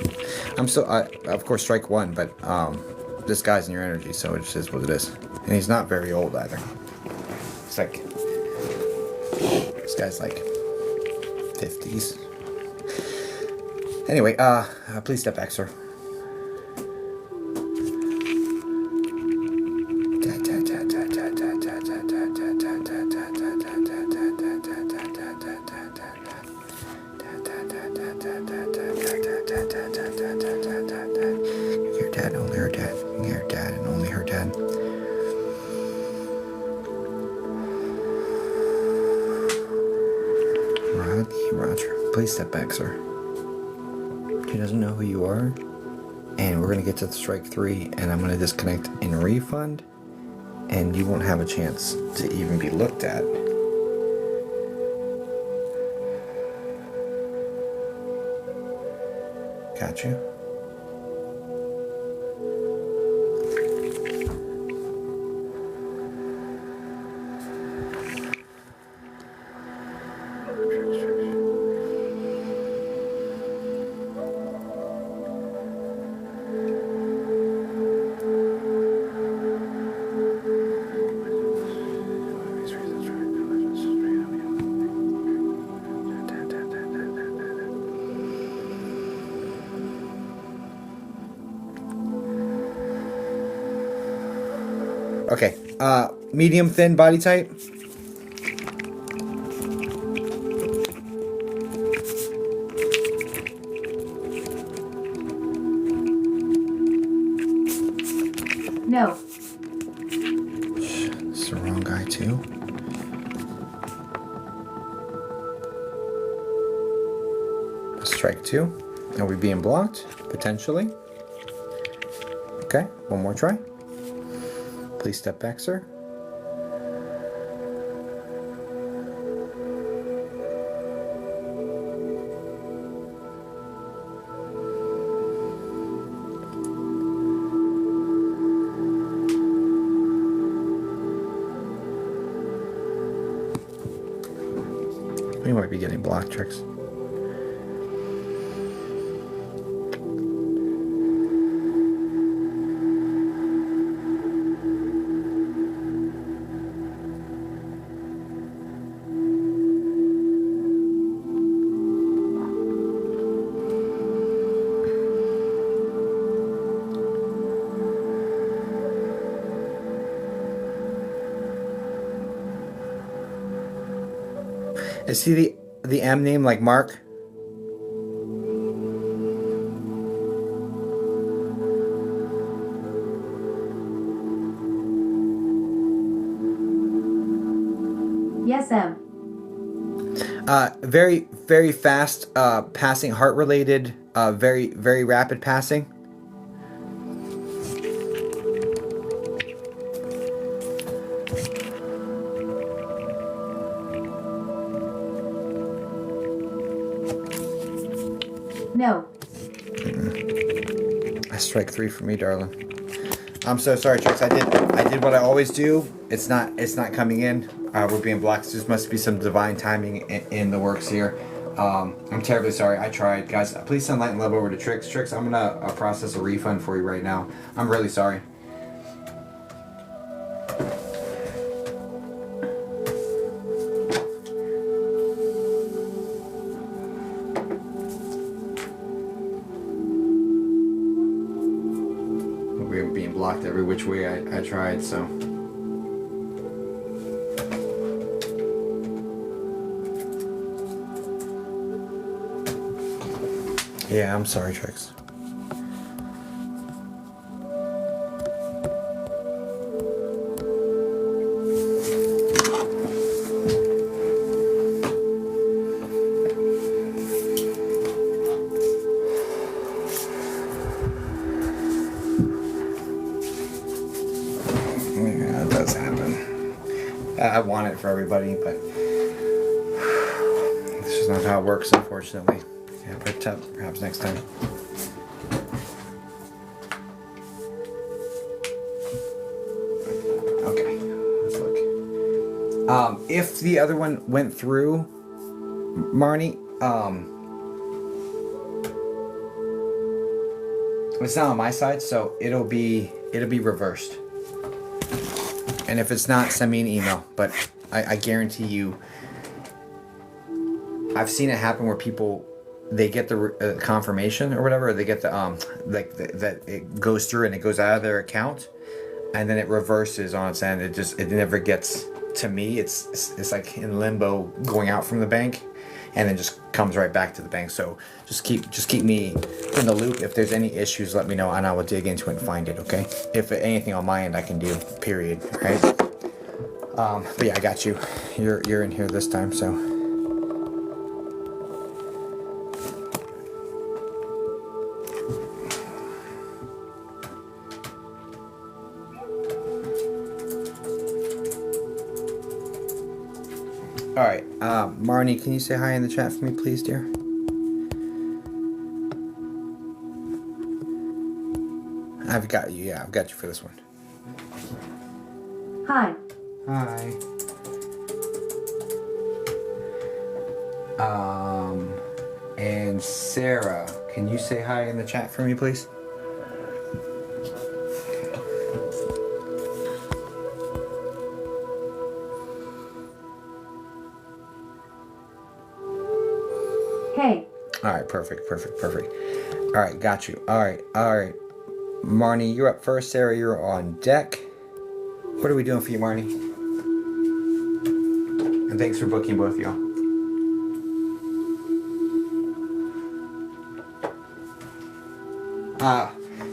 [SPEAKER 1] I'm still, of course, strike one, but this guy's in your energy, so it just is what it is. And he's not very old either. It's like, this guy's like 50s. Anyway, please step back, sir. dad, only her dad. Her dad and only her dad. Roger, please step back, sir. He doesn't know who you are. And we're going to get to the strike 3, and I'm going to disconnect and refund. And you won't have a chance to even be looked at. Got you. Okay, medium thin body type.
[SPEAKER 2] No.
[SPEAKER 1] This is the wrong guy too. Strike 2. Are we being blocked? Potentially. Okay, one more try. Please step back, sir. We might be getting block tricks. Is he the M name like Mark?
[SPEAKER 2] Yes, M.
[SPEAKER 1] Very, very fast passing, heart related, very, very rapid passing.
[SPEAKER 2] No.
[SPEAKER 1] That's strike 3 for me, darling. I'm so sorry, Trix. I did what I always do. It's not coming in. We're being blocked. There must be some divine timing in the works here. I'm terribly sorry. I tried, guys. Please send light and love over to Trix. Trix, I'm gonna process a refund for you right now. I'm really sorry. We were being blocked every which way I tried, so. Yeah, I'm sorry, Trix. Yeah, it does happen. I want it for everybody, but this is not how it works, unfortunately. Yeah, but perhaps next time. Okay, let's look. If the other one went through, Marnie, it's not on my side, so it'll be reversed. And if it's not, send me an email. But I guarantee you, I've seen it happen where people, they get the confirmation or whatever, or they get the that it goes through and it goes out of their account, and then it reverses on its end. It never gets to me. It's like in limbo, going out from the bank. and then just comes right back to the bank. So just keep me in the loop. If there's any issues, let me know, and I will dig into it and find it. Okay? If anything on my end I can do, period. Right? But yeah, I got you. You're in here this time, so. All right, Marnie, can you say hi in the chat for me, please, dear? I've got you. Yeah, I've got you for this one.
[SPEAKER 2] Hi.
[SPEAKER 1] Hi. And Sarah, can you say hi in the chat for me, please?
[SPEAKER 2] Hey.
[SPEAKER 1] All right, perfect. All right, got you. All right. Marnie, you're up first. Sarah, you're on deck. What are we doing for you, Marnie? And thanks for booking both of y'all.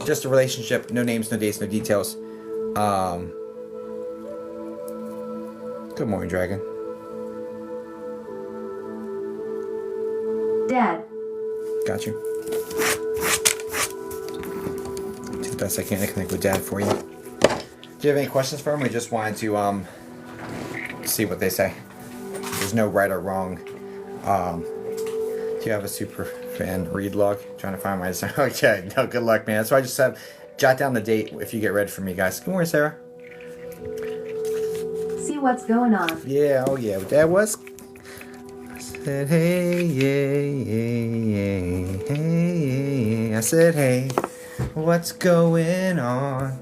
[SPEAKER 1] Just a relationship, no names, no dates, no details. Good morning, Dragon.
[SPEAKER 2] Dad.
[SPEAKER 1] Got you. Do the best I can to connect with Dad for you. Do you have any questions for him? We just wanted to see what they say. There's no right or wrong. Do you have a super fan read log? Trying to find my design. Okay, no, good luck, man. That's why I just said jot down the date if you get ready for me, guys. Good morning, Sarah.
[SPEAKER 2] See what's going on.
[SPEAKER 1] Yeah, oh yeah. Dad was. I said, hey, hey. I said, hey, what's going on?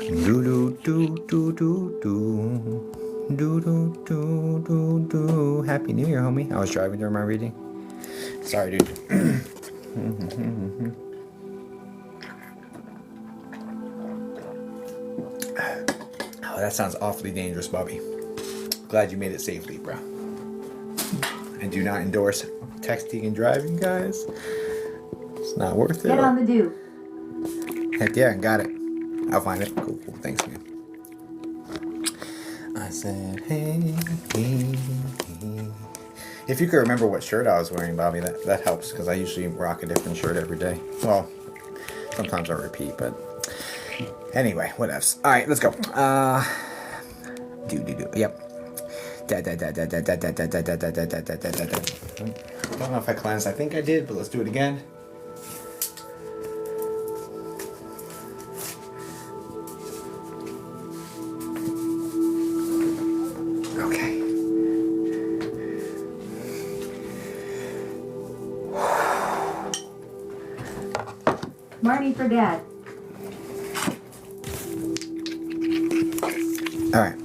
[SPEAKER 1] Do do do do do do. Do do do do do. Happy New Year, homie. I was driving during my reading. Sorry, dude. Oh, that sounds awfully dangerous, Bobby. Glad you made it safely, bro. I do not endorse texting and driving, guys. It's not worth it.
[SPEAKER 2] Get on the do.
[SPEAKER 1] Heck yeah, got it. I'll find it. Cool. Thanks, man. I said, hey. If you could remember what shirt I was wearing, Bobby, that helps, because I usually rock a different shirt every day. Well, sometimes I repeat, but anyway, what else? All right, let's go. Yep. Don't know if I cleansed. I think I did, but let's do it again. Okay.
[SPEAKER 2] Marnie for Dad.
[SPEAKER 1] All right.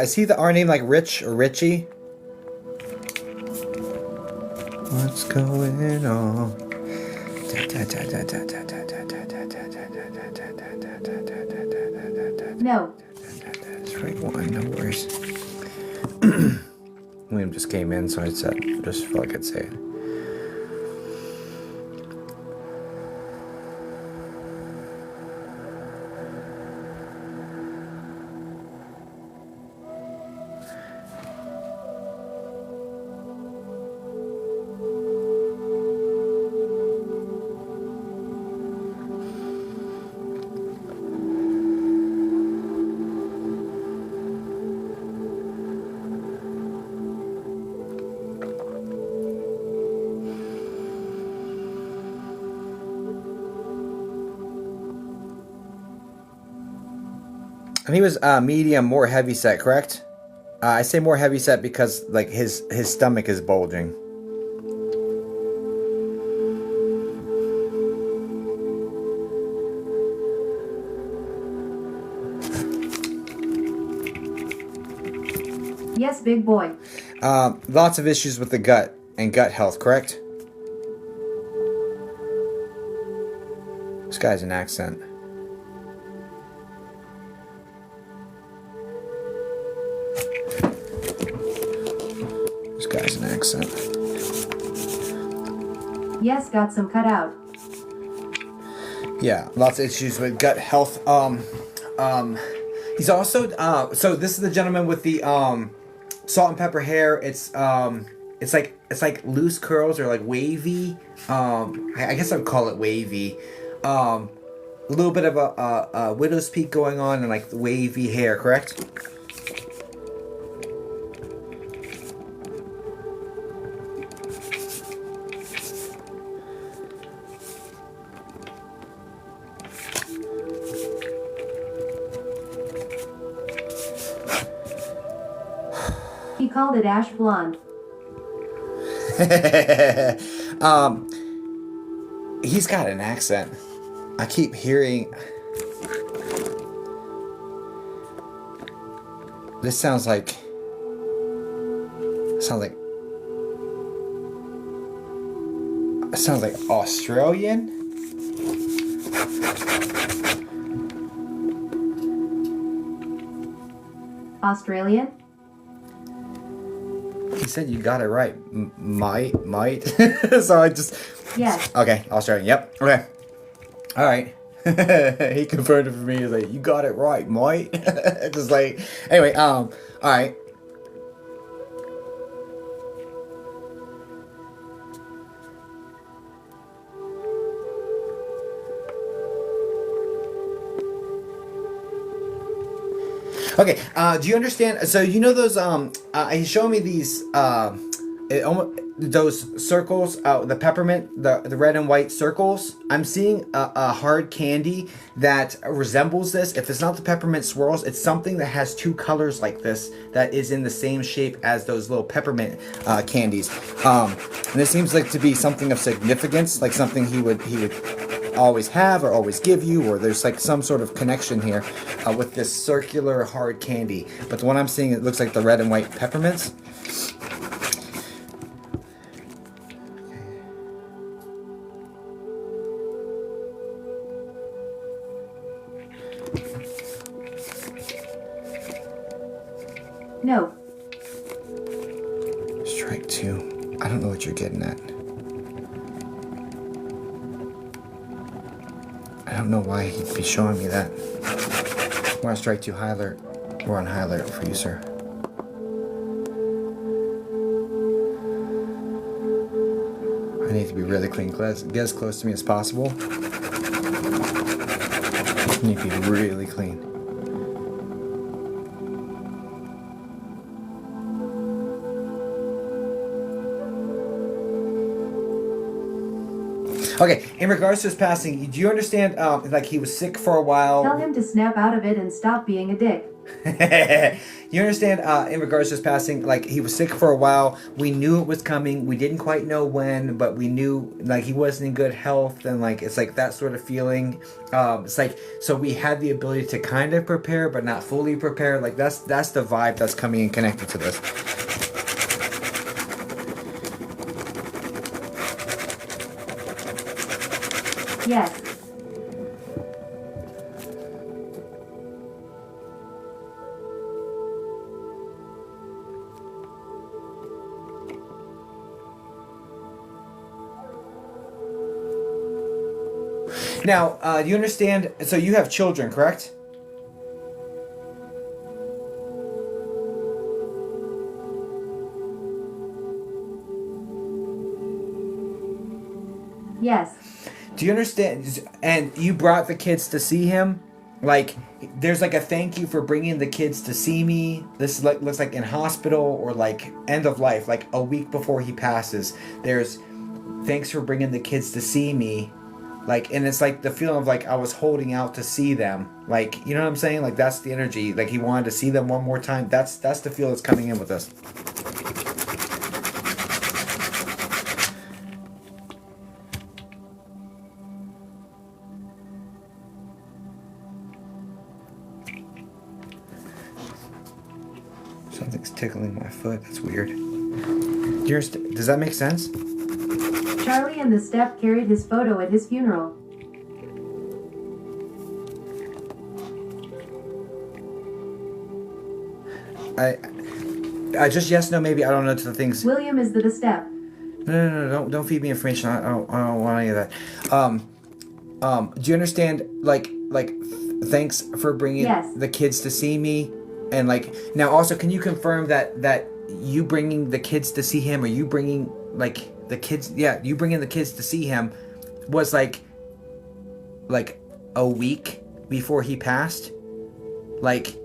[SPEAKER 1] Is he the R name like Rich or Richie? What's going on?
[SPEAKER 2] No.
[SPEAKER 1] That's right one, no worries. William just came in, so I said, just felt like I'd say it. And he was medium, more heavy set, correct? I say more heavy set because like his stomach is bulging.
[SPEAKER 2] Yes, big boy.
[SPEAKER 1] Lots of issues with the gut and gut health, correct? This guy's an accent. This guy's an accent.
[SPEAKER 2] Yes, got some cut out.
[SPEAKER 1] Yeah, lots of issues with gut health. He's also so this is the gentleman with the salt and pepper hair. It's like loose curls or like wavy. I guess I'd call it wavy. A little bit of a widow's peak going on and like wavy hair, correct?
[SPEAKER 2] He called it ash blonde.
[SPEAKER 1] He's got an accent. I keep hearing. This sounds like. It sounds like Australian.
[SPEAKER 2] Australian?
[SPEAKER 1] He said you got it right. Might. So I just.
[SPEAKER 2] Yes.
[SPEAKER 1] Okay, Australian. Yep. Okay. All right. He confirmed it for me. He's like, you got it right, mate. Just like, anyway. All right. Okay, do you understand? So you know those he's showing me these those circles, the peppermint, the red and white circles. I'm seeing a hard candy that resembles this. If it's not the peppermint swirls, it's something that has two colors like this that is in the same shape as those little peppermint candies. And this seems like to be something of significance, like something he would always have or always give you, or there's like some sort of connection here with this circular hard candy. But the one I'm seeing, it looks like the red and white peppermints.
[SPEAKER 2] No.
[SPEAKER 1] Strike two. I don't know what you're getting at. I don't know why he'd be showing me that. We're on strike two, high alert. We're on high alert for you, sir. I need to be really clean. Get as close to me as possible. I need to be really clean. Okay, in regards to his passing, do you understand, like he was sick for a while?
[SPEAKER 2] Tell him to snap out of it and stop being a dick.
[SPEAKER 1] You understand, in regards to his passing, like he was sick for a while. We knew it was coming. We didn't quite know when, but we knew like he wasn't in good health, and like it's like that sort of feeling. It's like, so we had the ability to kind of prepare, but not fully prepare. Like that's the vibe that's coming and connected to this.
[SPEAKER 2] Yes.
[SPEAKER 1] Now, do you understand? So you have children, correct?
[SPEAKER 2] Yes.
[SPEAKER 1] Do you understand? And you brought the kids to see him? Like, there's like a thank you for bringing the kids to see me. This looks like in hospital or like end of life, like a week before he passes. There's thanks for bringing the kids to see me. Like, and it's like the feeling of like I was holding out to see them. Like, you know what I'm saying? Like that's the energy. Like he wanted to see them one more time. That's the feel that's coming in with this. Something's tickling my foot. That's weird. Does that make sense?
[SPEAKER 2] Charlie and the step carried his photo at his funeral.
[SPEAKER 1] I just yes, no, maybe. I don't know to the things.
[SPEAKER 2] William is the step.
[SPEAKER 1] No, don't feed me information. I don't want any of that. Do you understand? Like, thanks for bringing
[SPEAKER 2] Yes.
[SPEAKER 1] the kids to see me, and like now also, can you confirm that you bringing the kids to see him, or you bringing like the kids? Yeah, you bringing the kids to see him was like a week before he passed. Like,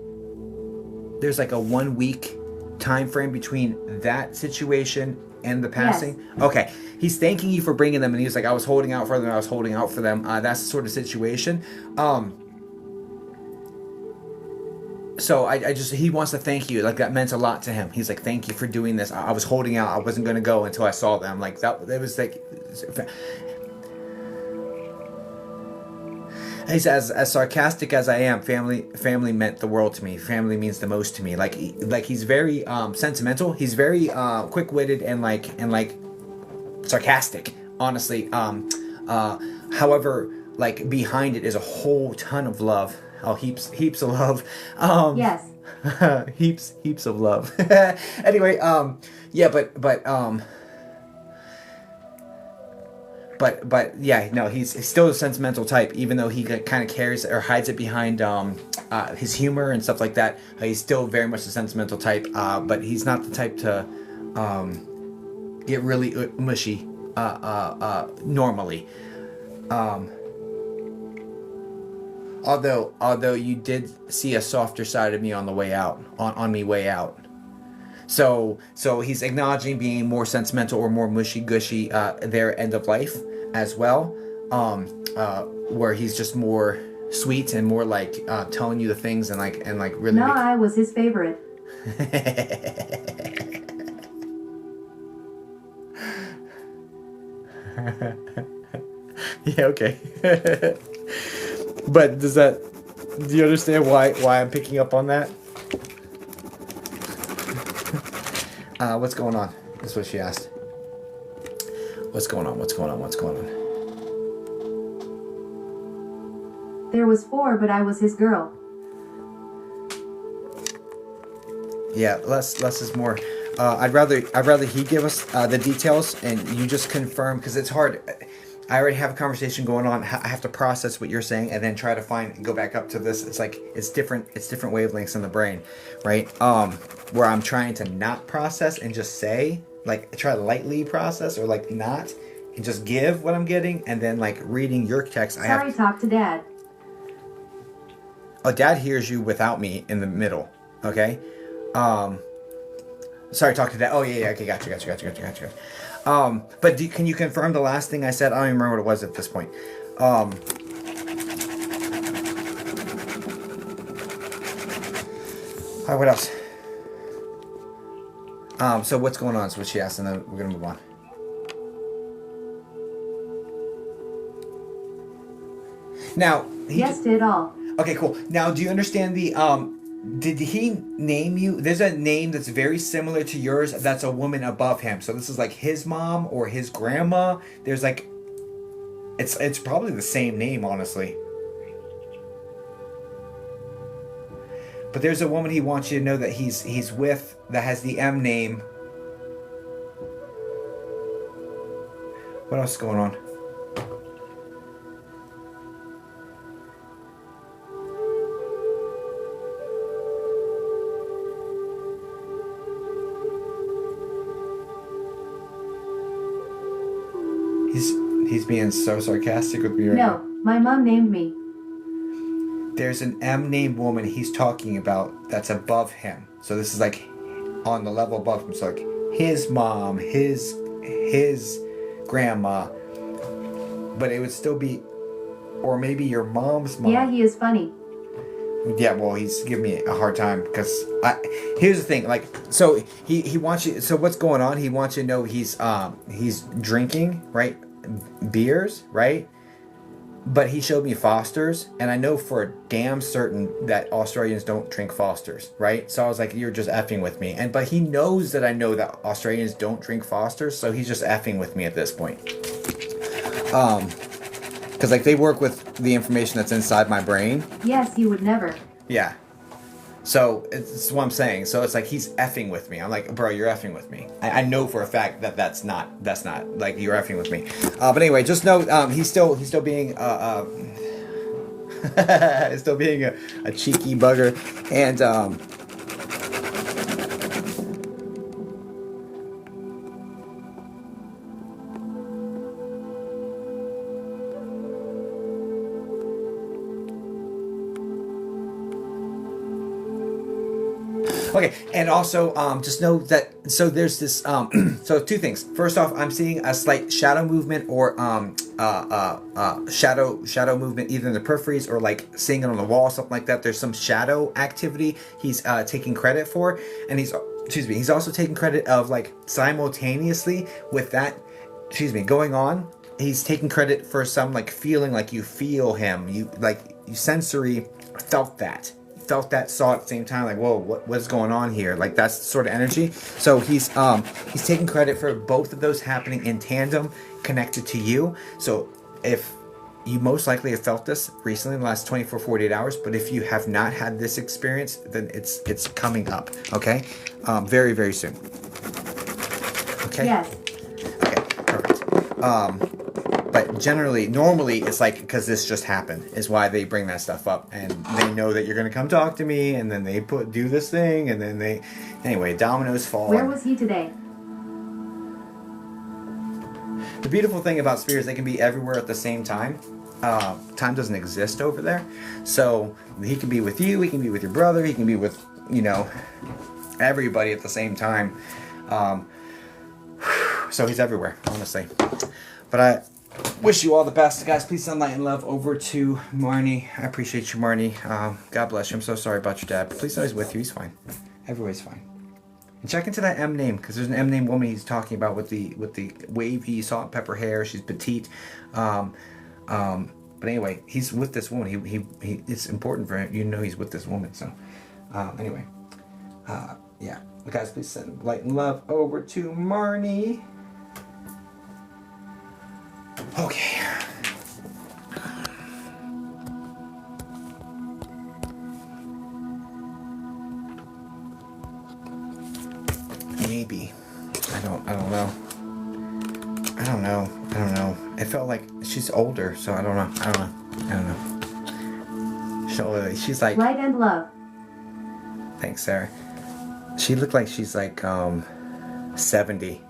[SPEAKER 1] there's like a 1 week time frame between that situation and the passing.
[SPEAKER 2] Yes.
[SPEAKER 1] Okay, he's thanking you for bringing them, and he was like, I was holding out for them. I was holding out for them. That's the sort of situation. So I just, he wants to thank you. Like that meant a lot to him. He's like, thank you for doing this. I was holding out. I wasn't going to go until I saw them. Like that. It was like. He says, as sarcastic as I am, family meant the world to me. Family means the most to me. Like he's very sentimental. He's very quick-witted and like sarcastic. Honestly, however, like behind it is a whole ton of love. Oh, heaps of love.
[SPEAKER 2] Yes.
[SPEAKER 1] heaps of love. Anyway, yeah, but yeah, no, he's still a sentimental type, even though he kind of carries or hides it behind his humor and stuff like that. He's still very much a sentimental type, but he's not the type to get really mushy normally. Although you did see a softer side of me on the way out, on me way out. So he's acknowledging being more sentimental or more mushy gushy their end of life as well, where he's just more sweet and more like telling you the things and like really.
[SPEAKER 2] No, I was his favorite.
[SPEAKER 1] Yeah, okay. But do you understand why I'm picking up on that? What's going on? That's what she asked. What's going on?
[SPEAKER 2] There was 4, but I was his girl.
[SPEAKER 1] Yeah, less is more. I'd rather he give us the details and you just confirm, because it's hard. I already have a conversation going on. I have to process what you're saying and then try to go back up to this. It's like it's different wavelengths in the brain, right? Where I'm trying to not process and just say, like, try to lightly process or like not, and just give what I'm getting, and then like reading your text.
[SPEAKER 2] Sorry, talk to Dad.
[SPEAKER 1] Oh, Dad hears you without me in the middle. Okay. Sorry, talk to Dad. Oh yeah. Okay, gotcha. But can you confirm the last thing I said? I don't even remember what it was at this point. All right, what else? So what's going on is what she asked, and then we're gonna move on. Now,
[SPEAKER 2] Yes to it all.
[SPEAKER 1] okay, cool. Now, do you understand the did he name you? There's a name that's very similar to yours. That's a woman above him. So this is like his mom or his grandma. There's like, it's probably the same name, honestly. But there's a woman he wants you to know that he's with that has the M name. What else is going on? He's being so sarcastic with me right now.
[SPEAKER 2] No, my mom named me.
[SPEAKER 1] There's an M named woman he's talking about that's above him. So this is like on the level above him. So like his mom, his grandma. but it would still be, or maybe your mom's mom.
[SPEAKER 2] Yeah, he is funny.
[SPEAKER 1] Yeah, well, he's giving me a hard time because here's the thing, like, so he wants you. So what's going on? He wants you to know he's drinking, right, beers, right. But he showed me Foster's, and I know for a damn certain that Australians don't drink Foster's, right? So I was like, you're just effing with me. But he knows that I know that Australians don't drink Foster's, so he's just effing with me at this point. Because like they work with the information that's inside my brain.
[SPEAKER 2] Yes, he would never.
[SPEAKER 1] Yeah. So it's what I'm saying. So it's like he's effing with me. I'm like, bro, you're effing with me. I know for a fact that that's not like you're effing with me. But anyway, just know he's still being still being a cheeky bugger, and okay, and also just know that so there's this so two things. First off, I'm seeing a slight shadow movement or shadow movement either in the peripheries or like seeing it on the wall, something like that. There's some shadow activity he's taking credit for, and he's also taking credit of like simultaneously with that going on. He's taking credit for some like feeling, like you feel him, you sensory felt that, saw at the same time, like, whoa, what's going on here? Like that's sort of energy. So he's taking credit for both of those happening in tandem, connected to you. So if you most likely have felt this recently in the last 24, 48 hours, but if you have not had this experience, then it's coming up. Okay, very, very soon. Okay.
[SPEAKER 2] Yes.
[SPEAKER 1] Okay. Perfect. But normally it's like, because this just happened is why they bring that stuff up, and they know that you're going to come talk to me, and then they do this thing, and then anyway, dominoes fall.
[SPEAKER 2] Where was he today?
[SPEAKER 1] The beautiful thing about spirits, they can be everywhere at the same time. Time doesn't exist over there. So he can be with you, he can be with your brother, he can be with, everybody at the same time. So he's everywhere, honestly. But I wish you all the best, guys. Please send light and love over to Marnie. I appreciate you, Marnie. God bless you. I'm so sorry about your dad. But please know he's with you. He's fine. Everybody's fine. And check into that M name, because there's an M name woman he's talking about with the wavy salt and pepper hair. She's petite. But anyway, he's with this woman. He it's important for him. He's with this woman. So anyway, yeah. Guys, please send light and love over to Marnie. Okay. Maybe. I don't know. I don't know. It felt like she's older, so I don't know. She's like
[SPEAKER 2] Light and love.
[SPEAKER 1] Thanks, Sarah. She looked like she's like 70.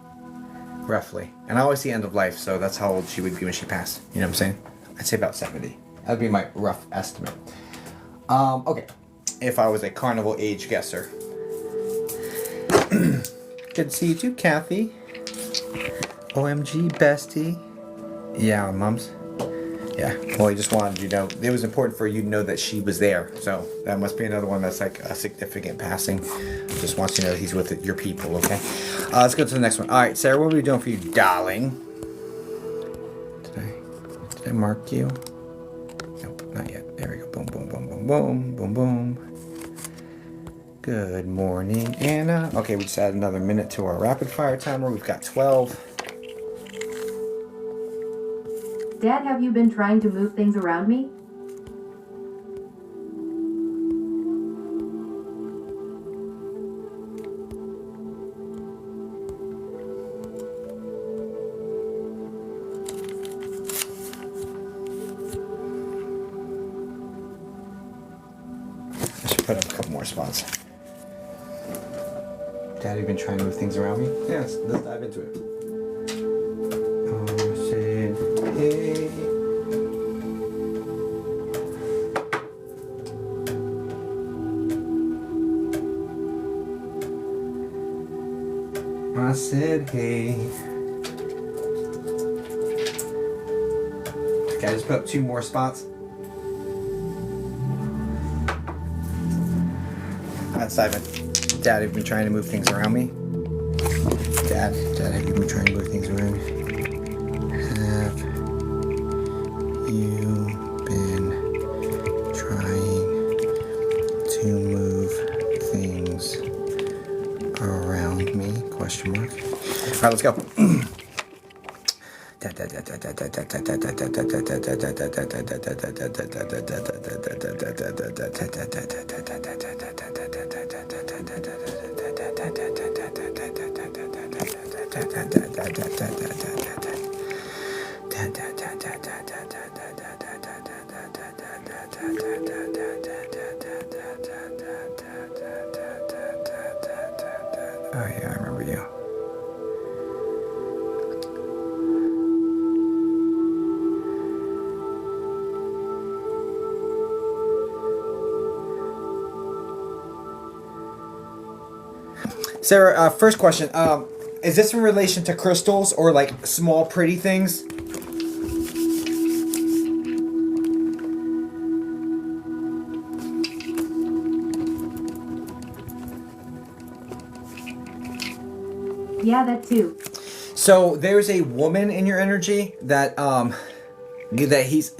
[SPEAKER 1] Roughly. And I always see end of life, so that's how old she would be when she passed. You know what I'm saying? I'd say about 70. That would be my rough estimate. Okay. If I was a carnival age guesser. Good to see you too, Kathy. OMG, bestie. Yeah, mums. Yeah. Well, he just wanted you to know. It was important for you to know that she was there. So that must be another one that's like a significant passing. Just wants you to know he's with your people, okay? Let's go to the next one. All right, Sarah, what are we doing for you, darling? Did I mark you? Nope, not yet. There we go. Boom, boom, boom, boom, boom, boom, boom. Good morning, Anna. Okay, we just add another minute to our rapid fire timer. We've got 12.
[SPEAKER 2] Dad, have you been trying to move things around me?
[SPEAKER 1] I should put up a couple more spots. Dad, you been trying to move things around me? Yeah, let's dive into it. Oh, shit. Hey. I said, hey. Okay, I just put up 2 more spots. Simon. Dad, have you been trying to move things around me? Dad, have you been trying to move things around me? Have you been trying to move things around me? Question mark. All right, let's go. Oh yeah, I remember you. Sarah, first question. Is this in relation to crystals or like small pretty things?
[SPEAKER 2] Yeah, that too.
[SPEAKER 1] So there's a woman in your energy that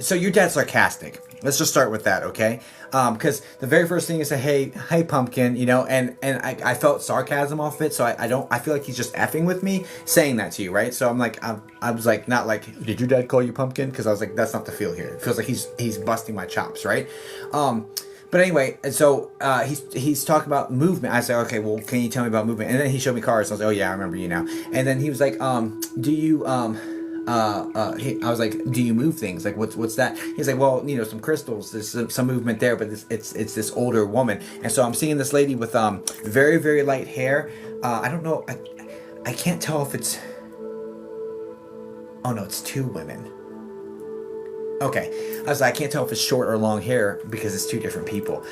[SPEAKER 1] so your dad's sarcastic. Let's just start with that, okay? Because the very first thing is say, hey, pumpkin, you know, and I felt sarcasm off it, so I feel like he's just effing with me saying that to you, right? So I'm like, I was like, not like, did your dad call you pumpkin? Because I was like, that's not the feel here. It feels like he's busting my chops, right? But anyway, and so he's talking about movement. I said, okay, well, can you tell me about movement? And then he showed me cars. I was like, oh yeah, I remember you now. And then he was like, do you I was like, do you move things? Like, what's that? He's like, well, you know, some crystals. There's some movement there, but it's this older woman. And so I'm seeing this lady with very, very light hair. I don't know. I can't tell if it's. Oh no, it's 2 women. Okay, I was like, I can't tell if it's short or long hair because it's 2 different people.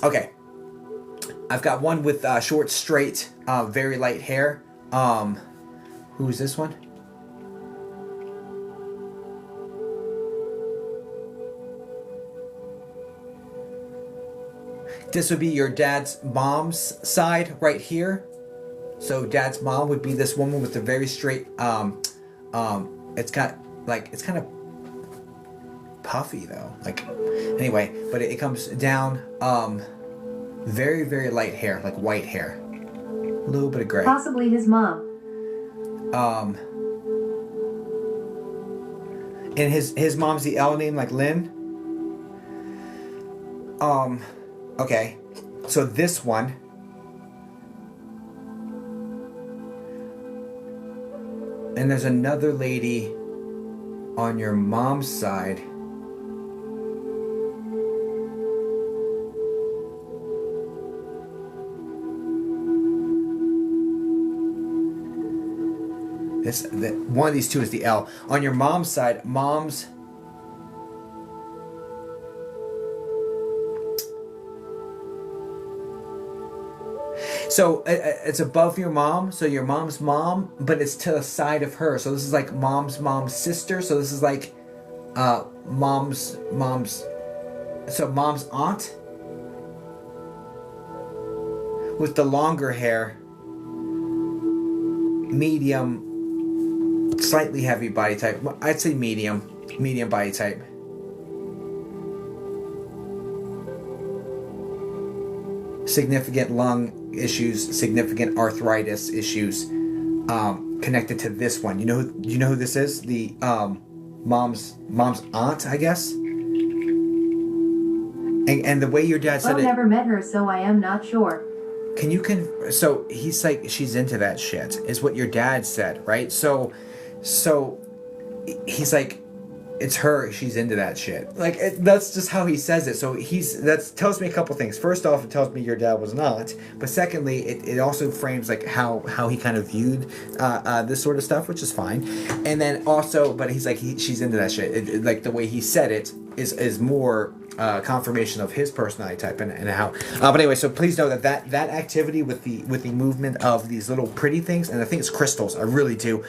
[SPEAKER 1] Okay, I've got one with short, straight, very light hair. Who's this one? This would be your dad's mom's side right here. So dad's mom would be this woman with a very straight. It's got like it's kind of puffy though. Like anyway, but it comes down. Very, very light hair, like white hair, a little bit of gray.
[SPEAKER 2] Possibly his mom.
[SPEAKER 1] And his mom's the L name, like Lynn. Okay, so this one. And there's another lady on your mom's side. One of these 2 is the L. On your mom's side, mom's. So it's above your mom, so your mom's mom, but it's to the side of her. So this is like mom's sister. So this is like mom's so mom's aunt with the longer hair, medium, slightly heavy body type. I'd say medium body type. Significant lung issues, significant arthritis issues, connected to this one. You know who this is? The mom's aunt, I guess. And the way your dad said
[SPEAKER 2] I've never met her, so I am not sure.
[SPEAKER 1] So he's like, she's into that shit, is what your dad said, right? So he's like, it's her, she's into that shit. Like, that's just how he says it. So that tells me a couple things. First off, it tells me your dad was not. But secondly, it also frames like how he kind of viewed this sort of stuff, which is fine. And then also, but he's like, she's into that shit. Like the way he said it is more confirmation of his personality type and how. But anyway, so please know that activity with the movement of these little pretty things, and I think it's crystals. I really do.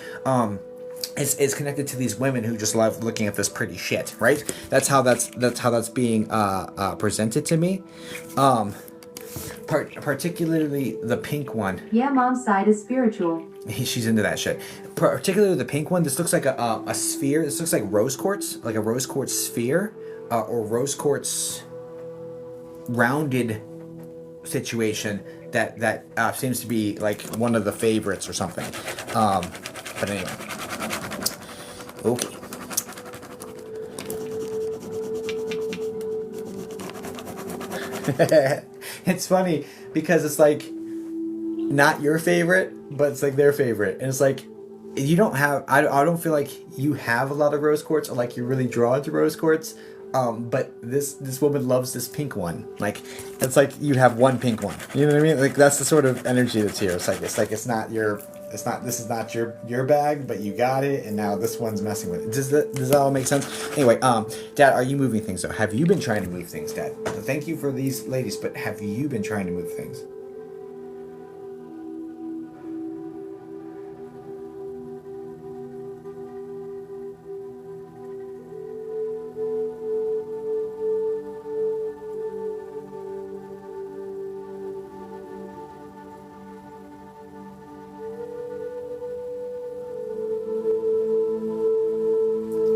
[SPEAKER 1] is connected to these women who just love looking at this pretty shit, right? That's how that's being presented to me. Particularly the pink one.
[SPEAKER 2] Yeah, mom's side is spiritual.
[SPEAKER 1] She's into that shit. Particularly the pink one. This looks like a sphere. This looks like rose quartz, like a rose quartz sphere, or rose quartz rounded situation. That seems to be like one of the favorites or something. But anyway. Okay. It's funny because it's like not your favorite, but it's like their favorite, and it's like you don't have. I don't feel like you have a lot of rose quartz, or like you're really drawn to rose quartz. But this woman loves this pink one. Like it's like you have one pink one. You know what I mean? Like that's the sort of energy that's here. It's like it's not your. It's not. This is not your bag, but you got it, and now this one's messing with it. Does that all make sense? Anyway, Dad, are you moving things? So have you been trying to move things, Dad? Thank you for these ladies, but have you been trying to move things?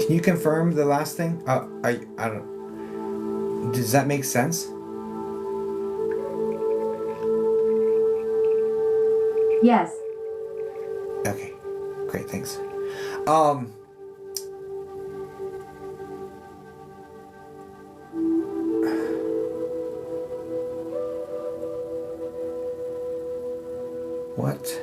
[SPEAKER 1] Can you confirm the last thing? I don't. Does that make sense?
[SPEAKER 2] Yes.
[SPEAKER 1] Okay, great, thanks. What?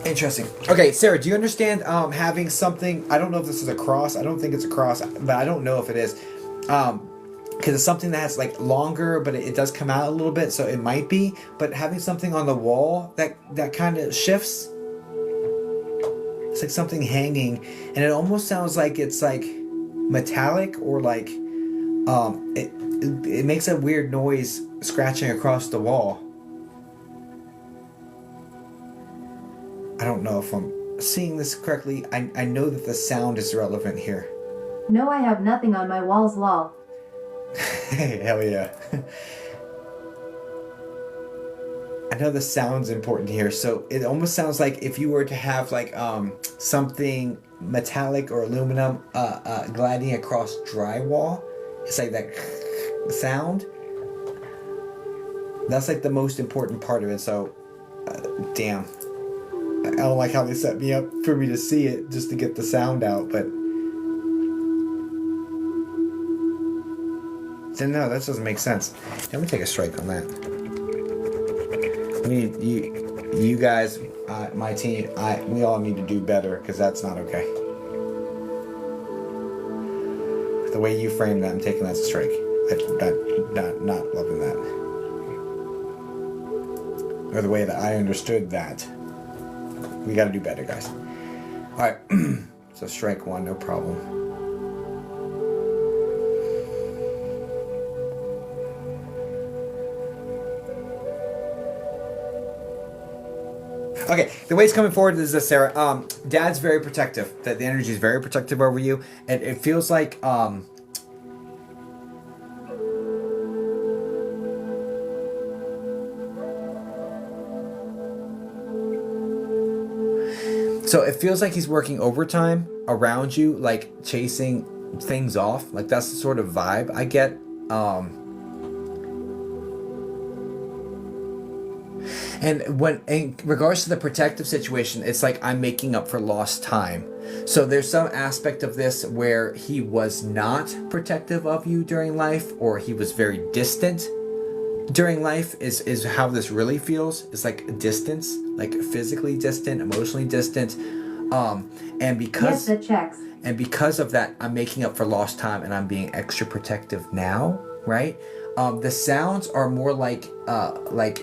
[SPEAKER 1] Interesting. Okay, Sarah, do you understand having something? I don't know if this is a cross. I don't think it's a cross, but I don't know if it is. Because it's something that has like longer, but it does come out a little bit, so it might be. But having something on the wall that kind of shifts. It's like something hanging, and it almost sounds like it's like metallic or like it makes a weird noise scratching across the wall. I don't know if I'm seeing this correctly. I know that the sound is relevant here.
[SPEAKER 2] No, I have nothing on my walls, lol.
[SPEAKER 1] Hell yeah. I know the sound's important here, so it almost sounds like if you were to have like something metallic or aluminum gliding across drywall, it's like that sound. That's like the most important part of it, so damn. I don't like how they set me up for me to see it just to get the sound out, but then no, that doesn't make sense. Let me take a strike on that. We need you guys, my team. We all need to do better because that's not okay. The way you framed that, I'm taking that as a strike. Not loving that, or the way that I understood that. We got to do better, guys. All right, so strike one, no problem. Okay, the way it's coming forward is this, Sarah. Dad's very protective. That the energy is very protective over you, and it feels like so it feels like he's working overtime around you, like chasing things off. Like that's the sort of vibe I get. And when in regards to the protective situation, it's like I'm making up for lost time. So there's some aspect of this where he was not protective of you during life, or he was very distant during life is how this really feels. It's like distance, like physically distant, emotionally distant. And because
[SPEAKER 2] yes, that checks.
[SPEAKER 1] And because of that, I'm making up for lost time, and I'm being extra protective now, right? The sounds are more like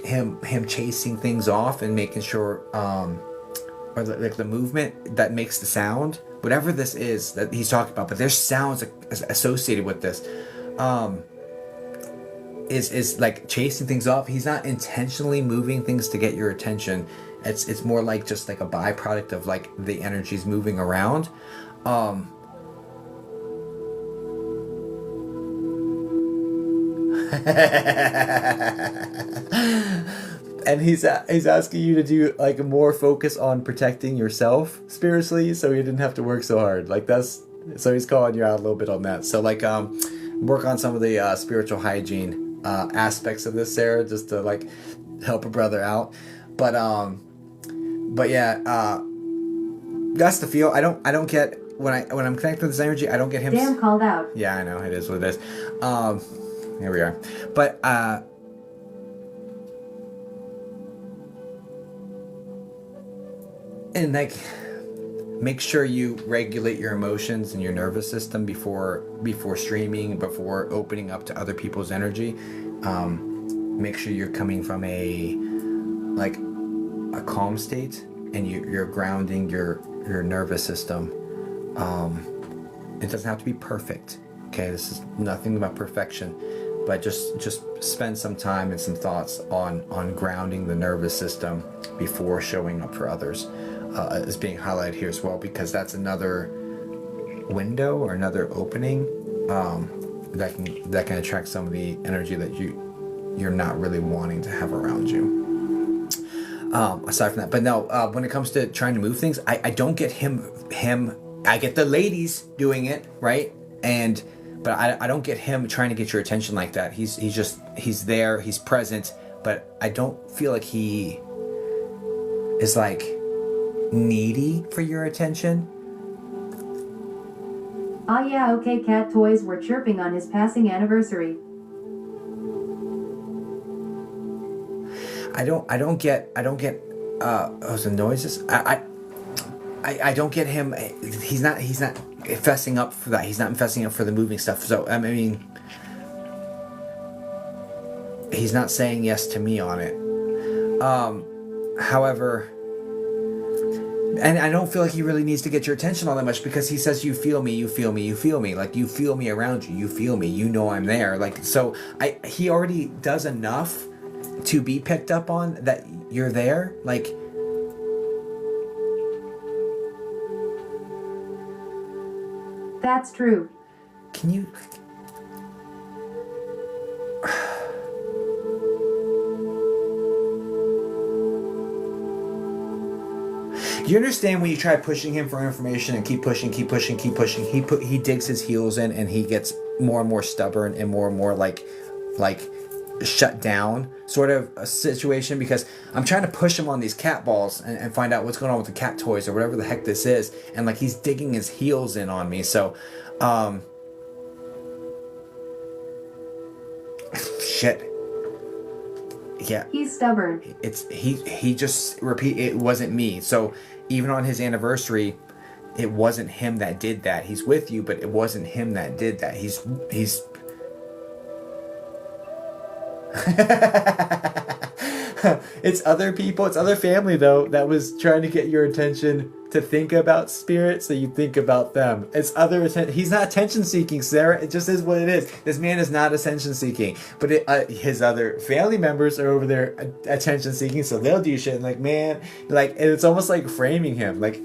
[SPEAKER 1] him chasing things off and making sure or like the movement that makes the sound, whatever this is that he's talking about, but there's sounds associated with this, is like chasing things off. He's not intentionally moving things to get your attention. It's more like just like a byproduct of like the energies moving around. And he's asking you to do like more focus on protecting yourself spiritually, so you didn't have to work so hard. Like so he's calling you out a little bit on that. So like work on some of the spiritual hygiene aspects of this, Sarah, just to like help a brother out. But yeah, that's the feel. I don't get when I'm connected with this energy. I don't get him.
[SPEAKER 2] Damn, called out.
[SPEAKER 1] Yeah, I know, it is what it is. Here we are. But and like, make sure you regulate your emotions and your nervous system before streaming, before opening up to other people's energy. Make sure you're coming from a calm state, and you're grounding your nervous system. It doesn't have to be perfect. Okay, this is nothing about perfection, but just spend some time and some thoughts on grounding the nervous system before showing up for others. Is being highlighted here as well, because that's another window or another opening that can attract some of the energy that you're not really wanting to have around you. Aside from that, but no, when it comes to trying to move things, I don't get him. I get the ladies doing it, right? But I don't get him trying to get your attention like that. He's there, he's present, but I don't feel like he is like needy for your attention.
[SPEAKER 2] Ah yeah, okay, cat toys were chirping on his passing anniversary.
[SPEAKER 1] I don't get the noises. I don't get him. He's not fessing up for that. He's not fessing up for the moving stuff. So I mean, he's not saying yes to me on it. However, and I don't feel like he really needs to get your attention all that much, because he says, you feel me, you feel me, you feel me. Like, you feel me around you, you feel me, you know I'm there. Like, so he already does enough to be picked up on that you're there. Like,
[SPEAKER 2] that's true.
[SPEAKER 1] can you... You understand when you try pushing him for information and keep pushing, he digs his heels in, and he gets more and more stubborn and more like shut down sort of a situation, because I'm trying to push him on these cat balls and find out what's going on with the cat toys or whatever the heck this is, and like he's digging his heels in on me. So shit. Yeah,
[SPEAKER 2] he's stubborn.
[SPEAKER 1] He just repeat, it wasn't me. So even on his anniversary, it wasn't him that did that. He's with you, but it wasn't him that did that. He's it's other people, it's other family though that was trying to get your attention to think about spirit, so you think about them. It's other attention. He's not attention seeking, Sarah. It just is what it is. This man is not attention seeking, but his other family members are over there attention seeking, so they'll do shit. And like, man, like, and it's almost like framing him, like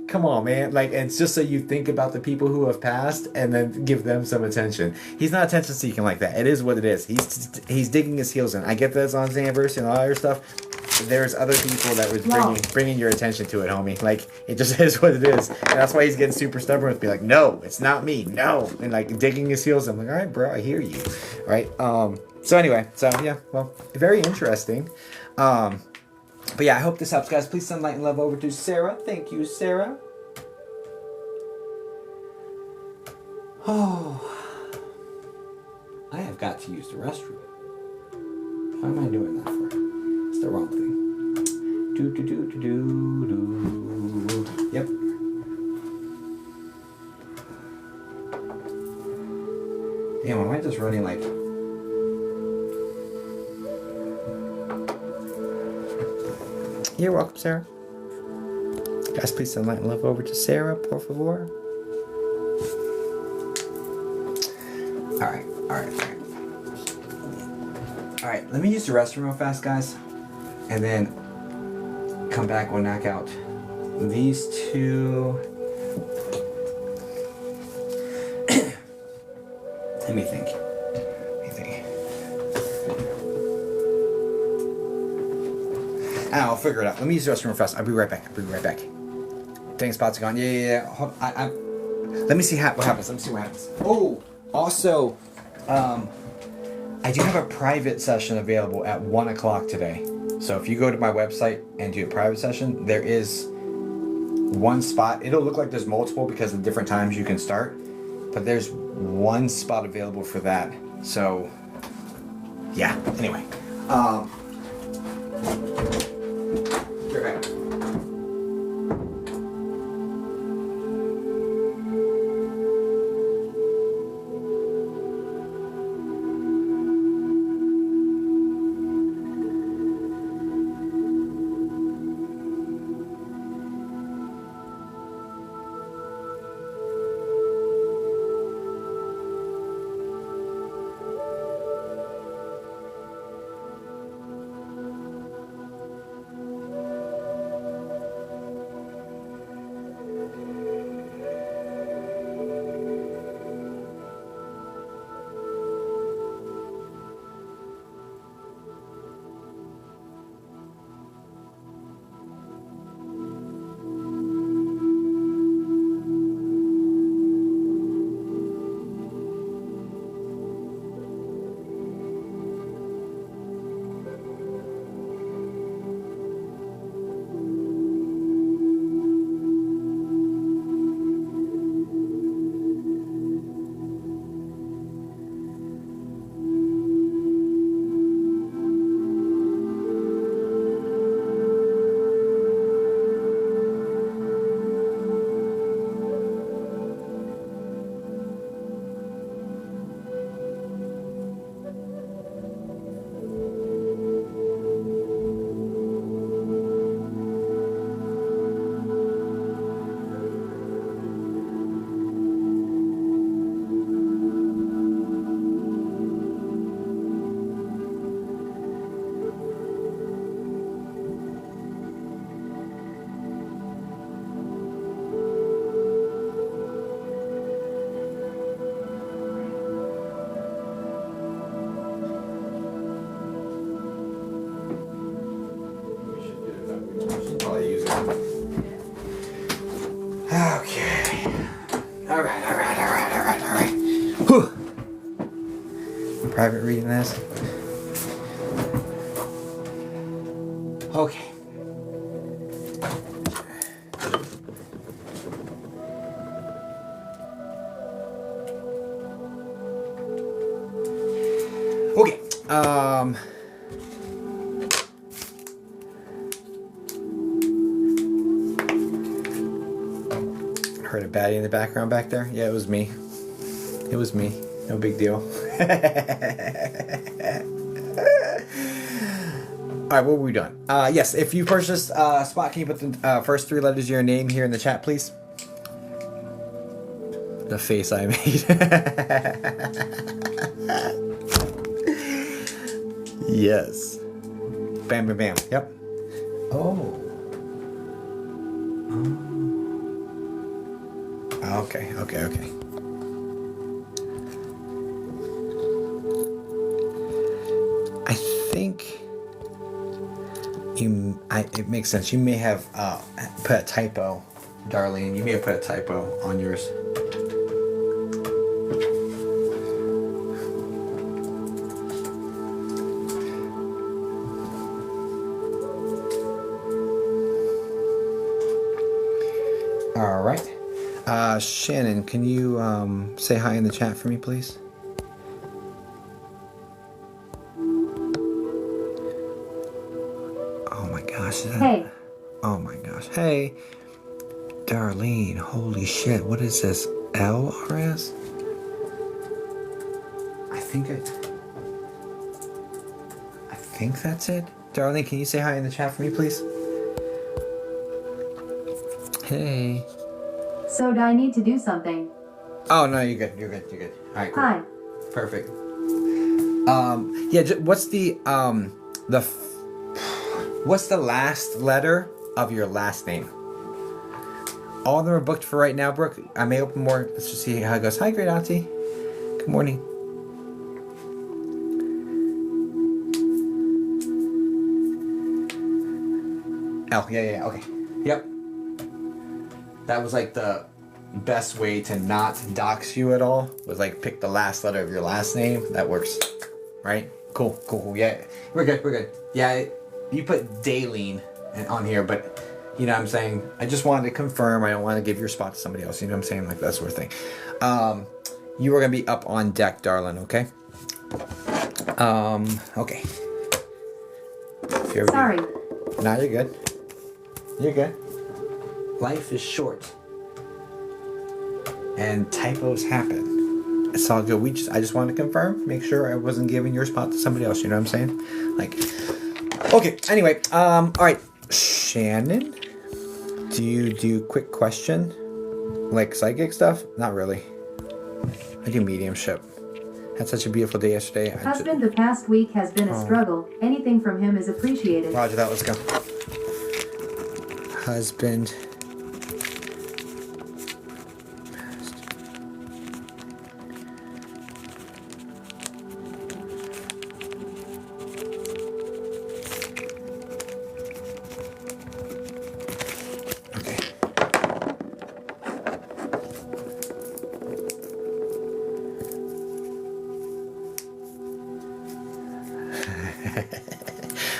[SPEAKER 1] come on, man. Like, it's just so you think about the people who have passed and then give them some attention. He's not attention seeking like that. It is what it is. He's digging his heels in. I get that it's on his anniversary and all that other stuff. There's other people that was bringing your attention to it, homie. Like, it just is what it is. And that's why he's getting super stubborn with me. Like, no, it's not me. No. And like digging his heels. I'm like, all right, bro, I hear you. Right. So anyway, so yeah, well, very interesting. But yeah, I hope this helps, guys. Please send light and love over to Sarah. Thank you, Sarah. Oh, I have got to use the restroom. Why am I doing that for? It's the wrong thing. Do. Yep. Damn, am I just running like... You're welcome, Sarah. Guys, please send light and love over to Sarah, por favor. Alright. Alright, let me use the restroom real fast, guys. And then come back, we'll knock out these two. Let me think. I'll figure it out. Let me use the restroom real fast. I'll be right back. Dang, spots are gone. Yeah. Hold on. Let me see what happens. Oh, also, I do have a private session available at 1 o'clock today. So if you go to my website and do a private session, there is one spot. It'll look like there's multiple because of different times you can start, but there's one spot available for that. So, yeah. Anyway, you're back. Okay. All right. Whew. Private reading this. Okay. Okay. Heard a baddie in the background back there? Yeah, it was me. No big deal. Alright, what were we doing? Yes, if you purchased Spot, can you put the first 3 letters of your name here in the chat, please? The face I made. Yes. Bam, bam, bam. Yep. Oh. Okay. I think it makes sense. You may have put a typo, Darlene. You may have put a typo on yours. All right. Shannon, can you say hi in the chat for me, please? Oh my gosh.
[SPEAKER 2] Hey.
[SPEAKER 1] Oh my gosh. Hey. Darlene, holy shit. What is this? LRS? I think that's it. Darlene, can you say hi in the chat for me, please? Hey.
[SPEAKER 2] So do I need to do something?
[SPEAKER 1] Oh no, you're good. You're good. You're good. All right. Cool.
[SPEAKER 2] Hi.
[SPEAKER 1] Perfect. Yeah. What's what's the last letter of your last name? All of them are booked for right now, Brooke. I may open more. Let's just see how it goes. Hi, great auntie. Good morning. Oh, yeah. Okay. Yep. That was like the best way to not dox you at all. Was like pick the last letter of your last name. That works. Right? Cool. Yeah. We're good. Yeah, you put Daleen on here, but you know what I'm saying? I just wanted to confirm. I don't want to give your spot to somebody else. You know what I'm saying? Like that sort of thing. You are going to be up on deck, darling, okay? Okay.
[SPEAKER 2] Sorry.
[SPEAKER 1] No, you're good. You're good. Life is short. And typos happen. It's all good. I just wanted to confirm, make sure I wasn't giving your spot to somebody else, you know what I'm saying? Like, okay, anyway, all right. Shannon, do you do quick question? Like psychic stuff? Not really. I do mediumship. Had such a beautiful day yesterday.
[SPEAKER 2] Husband, the past week has been a struggle. Anything from him is appreciated.
[SPEAKER 1] Roger that, let's go. Husband.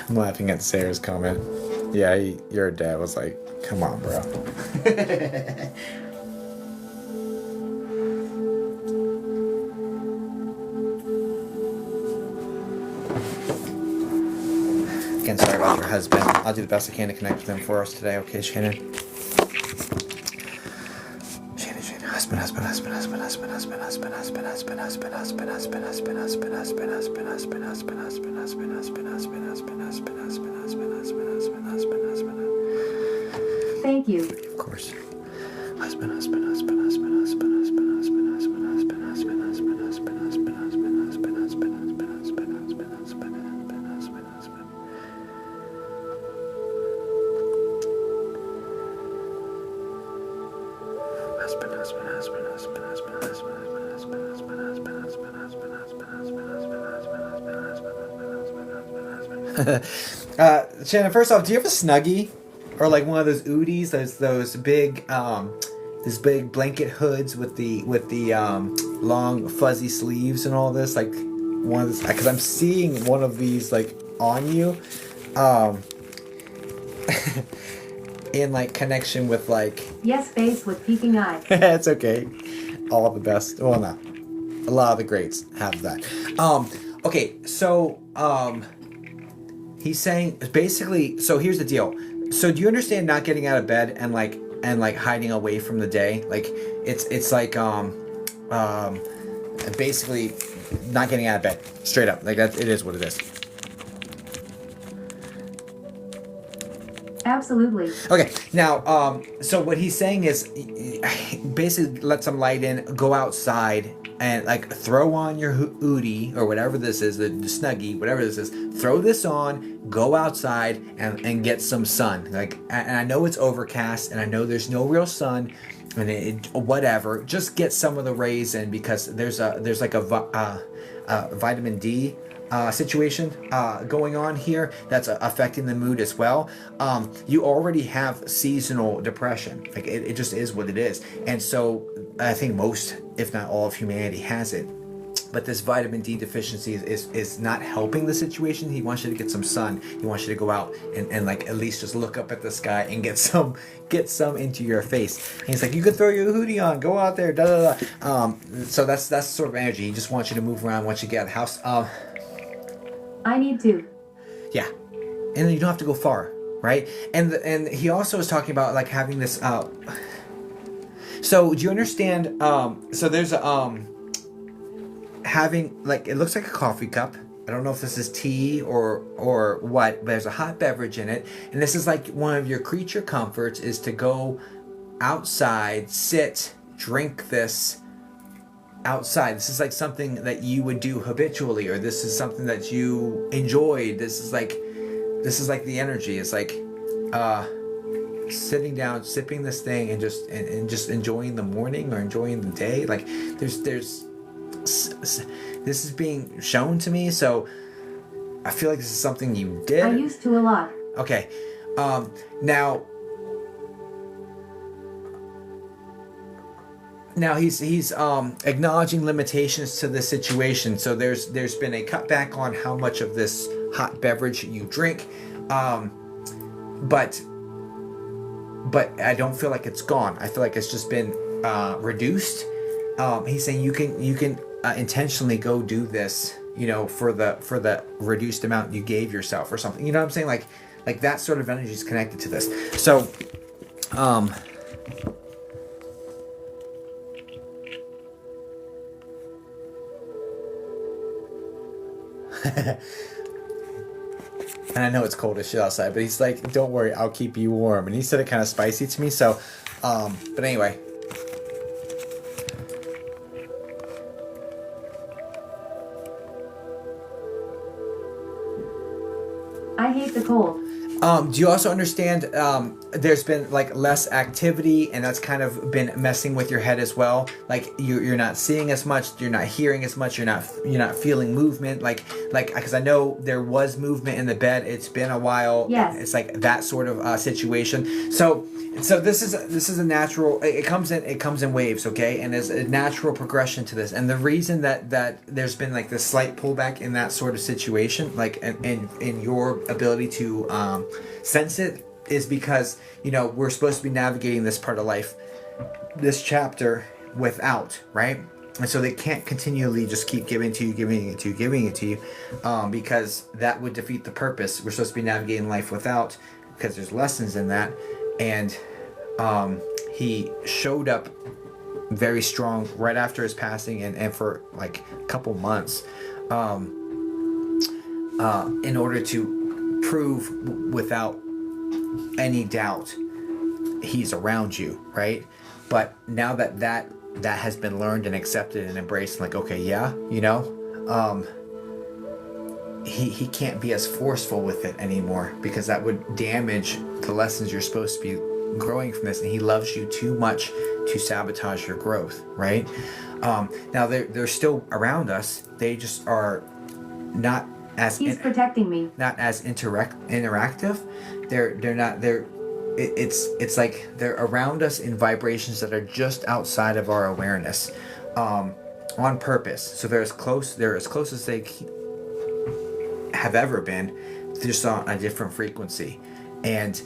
[SPEAKER 1] I'm laughing at Sarah's comment. Yeah, your dad was like, come on, bro. Again, sorry about your husband. I'll do the best I can to connect with him for us today, okay, Shannon? Shannon, husband.
[SPEAKER 2] Thank you.
[SPEAKER 1] Of course. Husband. Shannon, first off, do you have a Snuggie? Or like one of those Oodies, those big blanket hoods with the long fuzzy sleeves and all this, like one of this, because I'm seeing one of these like on you, in like connection with like.
[SPEAKER 2] Yes, face with peeking eyes.
[SPEAKER 1] It's okay. All the best. Well, no, a lot of the greats have that. Okay, so he's saying basically. So here's the deal. So do you understand not getting out of bed and like hiding away from the day? Like it's like basically not getting out of bed straight up. Like that, it is what it is.
[SPEAKER 2] Absolutely.
[SPEAKER 1] Okay, now so what he's saying is basically let some light in, go outside and like throw on your Oodie or whatever this is, the Snuggie, whatever this is, throw this on, go outside and get some sun. Like, and I know it's overcast and I know there's no real sun and whatever, just get some of the rays in because there's like a vitamin D situation going on here that's affecting the mood as well. You already have seasonal depression. Like it just is what it is. And so I think most, if not all of humanity has it. But this vitamin D deficiency is not helping the situation. He wants you to get some sun. He wants you to go out and like at least just look up at the sky and get some into your face. And he's like, you can throw your hoodie on, go out there, so that's sort of energy. He just wants you to move around once you get out of the house.
[SPEAKER 2] I need to.
[SPEAKER 1] Yeah, and then you don't have to go far, right? And he also was talking about like having this. So do you understand? So there's having like it looks like a coffee cup. I don't know if this is tea or what, but there's a hot beverage in it, and this is like one of your creature comforts is to go outside, sit, drink this outside. This is like something that you would do habitually, or this is something that you enjoyed. This is like the energy. It's like sitting down, sipping this thing, and just enjoying the morning or enjoying the day. Like there's this is being shown to me, so I feel like this is something you did.
[SPEAKER 2] I used to a lot.
[SPEAKER 1] Okay. Now he's acknowledging limitations to the situation. So there's been a cutback on how much of this hot beverage you drink, but I don't feel like it's gone. I feel like it's just been reduced. He's saying you can intentionally go do this, for the reduced amount you gave yourself or something. You know what I'm saying? Like that sort of energy is connected to this. So, and I know it's cold as shit outside, but he's like, don't worry, I'll keep you warm. And he said it kind of spicy to me. So, but anyway.
[SPEAKER 2] I hate the cold.
[SPEAKER 1] Do you also understand there's been like less activity, and that's kind of been messing with your head as well? Like you're not seeing as much, you're not hearing as much, you're not feeling movement. Like because I know there was movement in the bed. It's been a while.
[SPEAKER 2] Yes.
[SPEAKER 1] It's like that sort of situation. So this is a natural. It comes in waves, okay? And there's a natural progression to this. And the reason that there's been like this slight pullback in that sort of situation, like in your ability to sense it, is because we're supposed to be navigating this part of life, this chapter, without, right? And so they can't continually just keep giving it to you, because that would defeat the purpose. We're supposed to be navigating life without, because there's lessons in that. And he showed up very strong right after his passing, and for like a couple months, in order to prove without any doubt he's around you, right? But now that has been learned and accepted and embraced, like, okay, yeah, he can't be as forceful with it anymore, because that would damage the lessons you're supposed to be growing from this, and he loves you too much to sabotage your growth, right? Now they're still around us. They just are not as
[SPEAKER 2] He's protecting me.
[SPEAKER 1] Not as interactive. It's like they're around us in vibrations that are just outside of our awareness, on purpose. So they're as close as they have ever been, just on a different frequency, and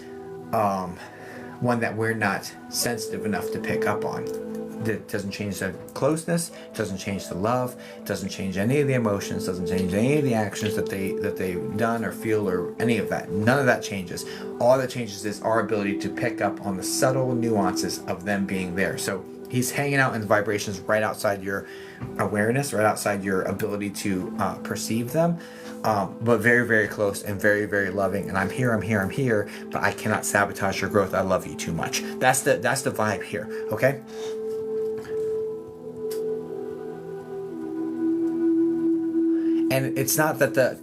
[SPEAKER 1] one that we're not sensitive enough to pick up on. That doesn't change the closeness, doesn't change the love, doesn't change any of the emotions, doesn't change any of the actions that they've done or feel, or any of that. None of that changes. All that changes is our ability to pick up on the subtle nuances of them being there. So he's hanging out in the vibrations right outside your awareness, right outside your ability to perceive them, but very, very close and very, very loving. And I'm here, but I cannot sabotage your growth. I love you too much. That's the vibe here, okay? And it's not that the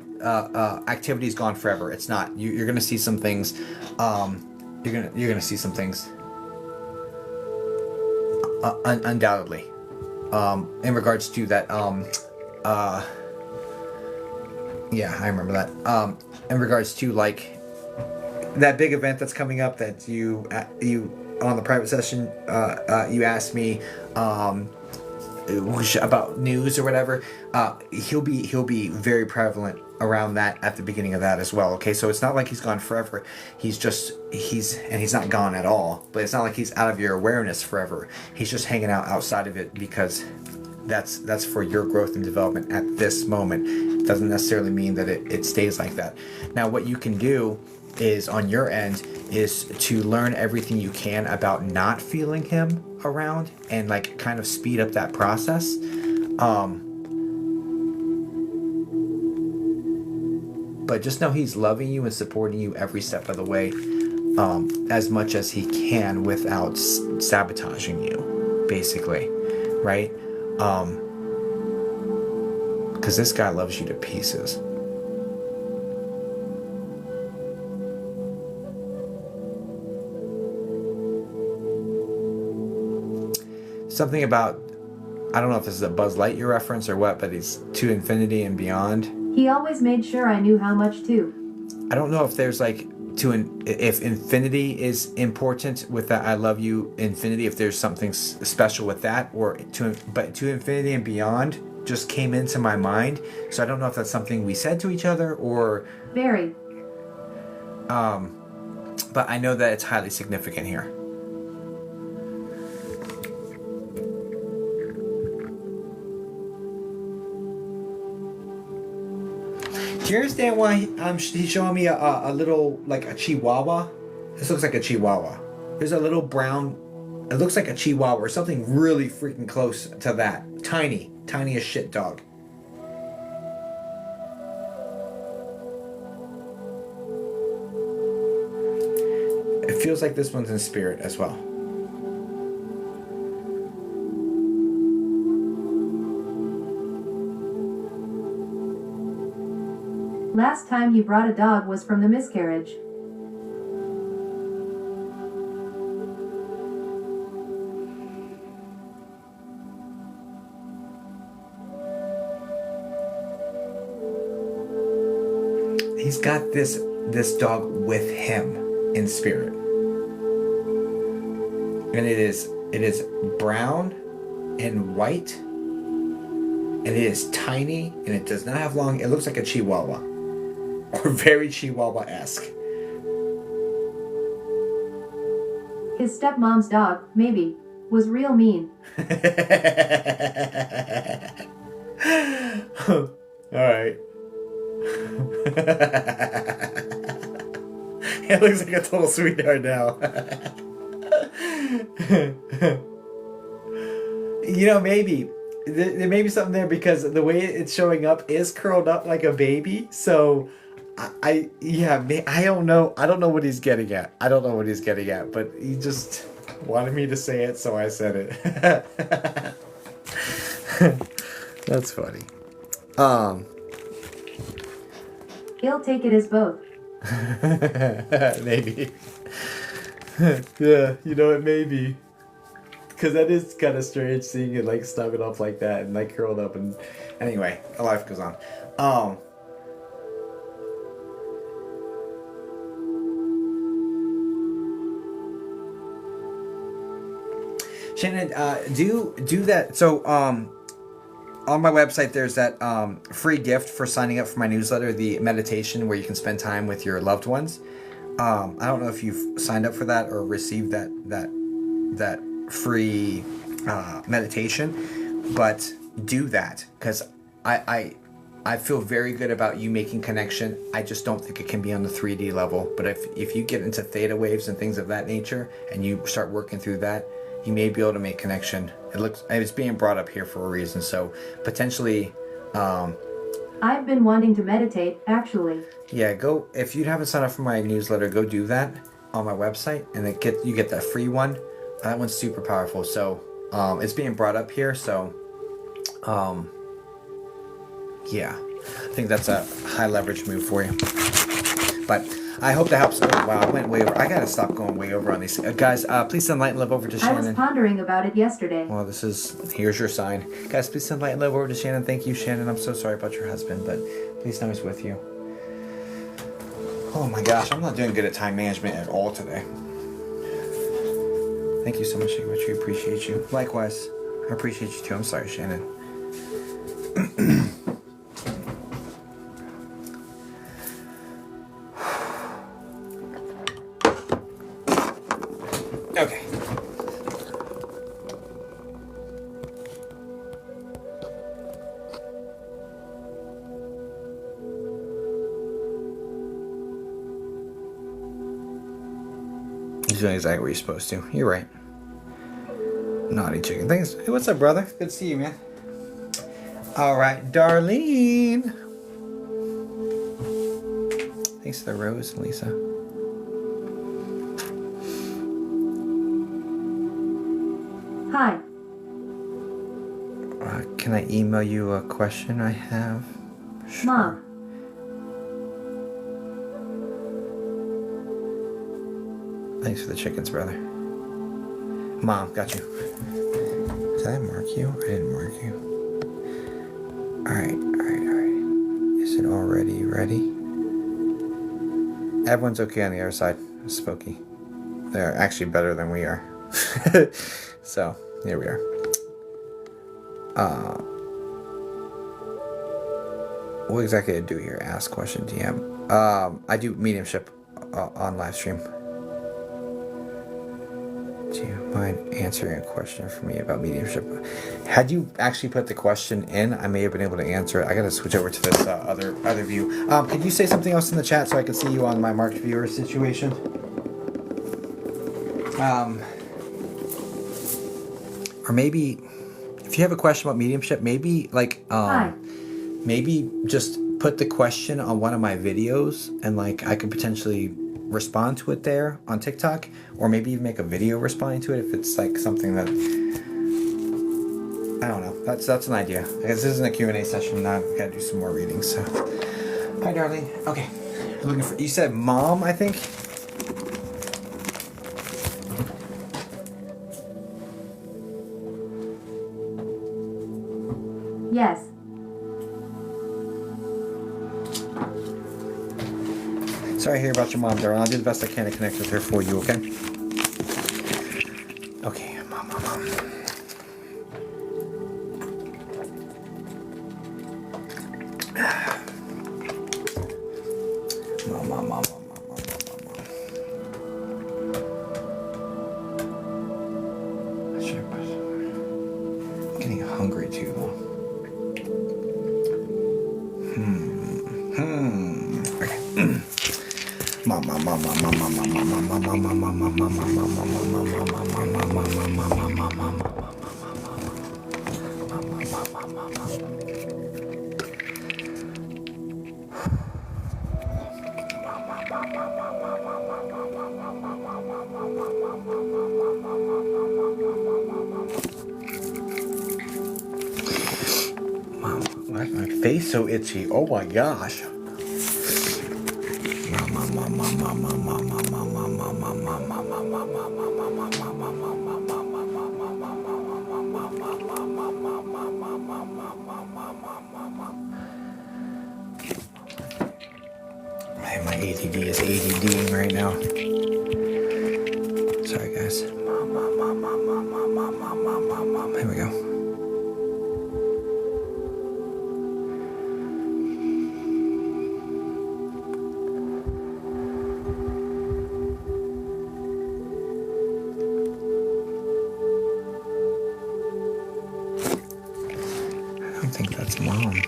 [SPEAKER 1] activity is gone forever. It's not. You're going to see some things. You're going to see some things. Undoubtedly, in regards to that. Yeah, I remember that. In regards to like that big event that's coming up, that you on the private session, you asked me about news or whatever. He'll be very prevalent around that at the beginning of that as well. Okay, so it's not like he's gone forever. He's not gone at all, but it's not like he's out of your awareness forever. He's just hanging out outside of it, because that's for your growth and development at this moment. It doesn't necessarily mean that it stays like that. Now, what you can do is, on your end, is to learn everything you can about not feeling him around, and like kind of speed up that process. But just know he's loving you and supporting you every step of the way. as much as he can without sabotaging you, basically, right? Because this guy loves you to pieces. Something about, I don't know if this is a Buzz Lightyear reference or what, but it's to infinity and beyond.
[SPEAKER 2] He always made sure I knew how much too.
[SPEAKER 1] I don't know if there's like if infinity is important with that I love you infinity, if there's something special with that, or but to infinity and beyond just came into my mind. So I don't know if that's something we said to each other or
[SPEAKER 2] very.
[SPEAKER 1] But I know that it's highly significant here. Do you understand why he's showing me a little, like a chihuahua? This looks like a chihuahua. There's a little brown, it looks like a chihuahua or something really freaking close to that. Tiny as shit dog. It feels like this one's in spirit as well.
[SPEAKER 2] Last time you brought a dog was from the miscarriage.
[SPEAKER 1] He's got this dog with him in spirit. And it is brown and white. And it is tiny and it does not have long, it looks like a chihuahua. Or very Chihuahua-esque.
[SPEAKER 2] His stepmom's dog, maybe, was real mean.
[SPEAKER 1] Alright. It looks like a total sweetheart now. You know, maybe. There may be something there because the way it's showing up is curled up like a baby. So... I don't know. I don't know what he's getting at. But he just wanted me to say it, so I said it. That's funny.
[SPEAKER 2] He'll take it as both.
[SPEAKER 1] Maybe. Yeah, you know, it may be. Because that is kind of strange seeing it like snuggled up like that and like curled up and anyway, life goes on. Shannon, do that. So, on my website, there's that free gift for signing up for my newsletter, the meditation where you can spend time with your loved ones. I don't know if you've signed up for that or received that free meditation, but do that because I feel very good about you making connection. I just don't think it can be on the 3D level. But if you get into theta waves and things of that nature and you start working through that, you may be able to make connection. It's being brought up here for a reason. So potentially,
[SPEAKER 2] I've been wanting to meditate, actually.
[SPEAKER 1] Yeah, go if you haven't signed up for my newsletter, go do that on my website, and you get that free one. That one's super powerful. So it's being brought up here. So yeah, I think that's a high leverage move for you. But I hope that helps. Oh, wow, I went way over. I gotta stop going way over on these. Guys, please send light and love over to Shannon.
[SPEAKER 2] I was pondering about it yesterday.
[SPEAKER 1] Well, here's your sign. Guys, please send light and love over to Shannon. Thank you, Shannon. I'm so sorry about your husband, but please know he's with you. Oh my gosh, I'm not doing good at time management at all today. Thank you so much, I much appreciate you. Likewise, I appreciate you too. I'm sorry, Shannon. Okay. You're doing exactly what you're supposed to. You're right. Naughty chicken. Thanks. Hey, what's up, brother? Good to see you, man. All right, Darlene. Thanks for the rose, Lisa. Can I email you a question I have? Sure.
[SPEAKER 2] Mom.
[SPEAKER 1] Thanks for the chickens, brother. Mom, got you. Did I mark you? I didn't mark you. Alright. Is it already ready? Everyone's okay on the other side. It's spooky. They're actually better than we are. So, here we are. What exactly do I do here? Ask question DM. I do mediumship on live stream. Do you mind answering a question for me about mediumship? Had you actually put the question in, I may have been able to answer it. I gotta switch over to this other view. Could you say something else in the chat so I can see you on my marked viewer situation? Or maybe, if you have a question about mediumship, maybe like,
[SPEAKER 2] Hi.
[SPEAKER 1] maybe just put the question on one of my videos and like I could potentially respond to it there on TikTok, or maybe even make a video responding to it if it's like something that I don't know. That's an idea. I guess this isn't a Q&A session. Now I've got to do some more readings. So, hi, darling. Okay, looking for. You said mom, I think.
[SPEAKER 2] Yes.
[SPEAKER 1] Sorry to hear about your mom, darling. I'll do the best I can to connect with her for you, okay? Okay, mom. Mom. I'm getting hungry too, though. Okay. Mom. Why is my face so itchy? Oh my gosh. Man, my ADD is ADDing right now. Sorry, guys. Here we go. I don't think that's mom.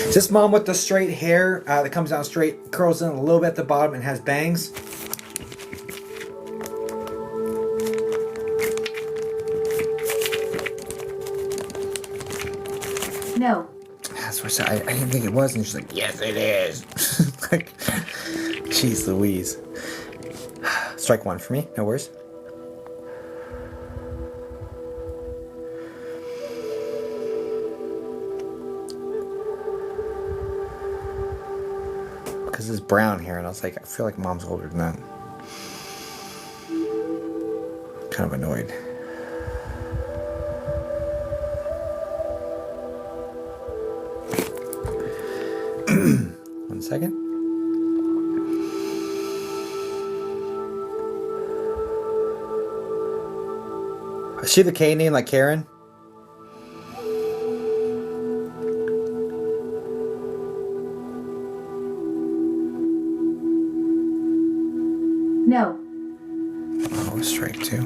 [SPEAKER 1] Is this mom with the straight hair that comes down straight, curls in a little bit at the bottom, and has bangs?
[SPEAKER 2] No.
[SPEAKER 1] That's what I didn't think it was, and she's like, yes, it is. Like, jeez Louise. Strike one for me, no worries. Because it's brown hair, and I was like, I feel like mom's older than that. Kind of annoyed. One second. Is she the K name like Karen?
[SPEAKER 2] No.
[SPEAKER 1] Oh, strike two.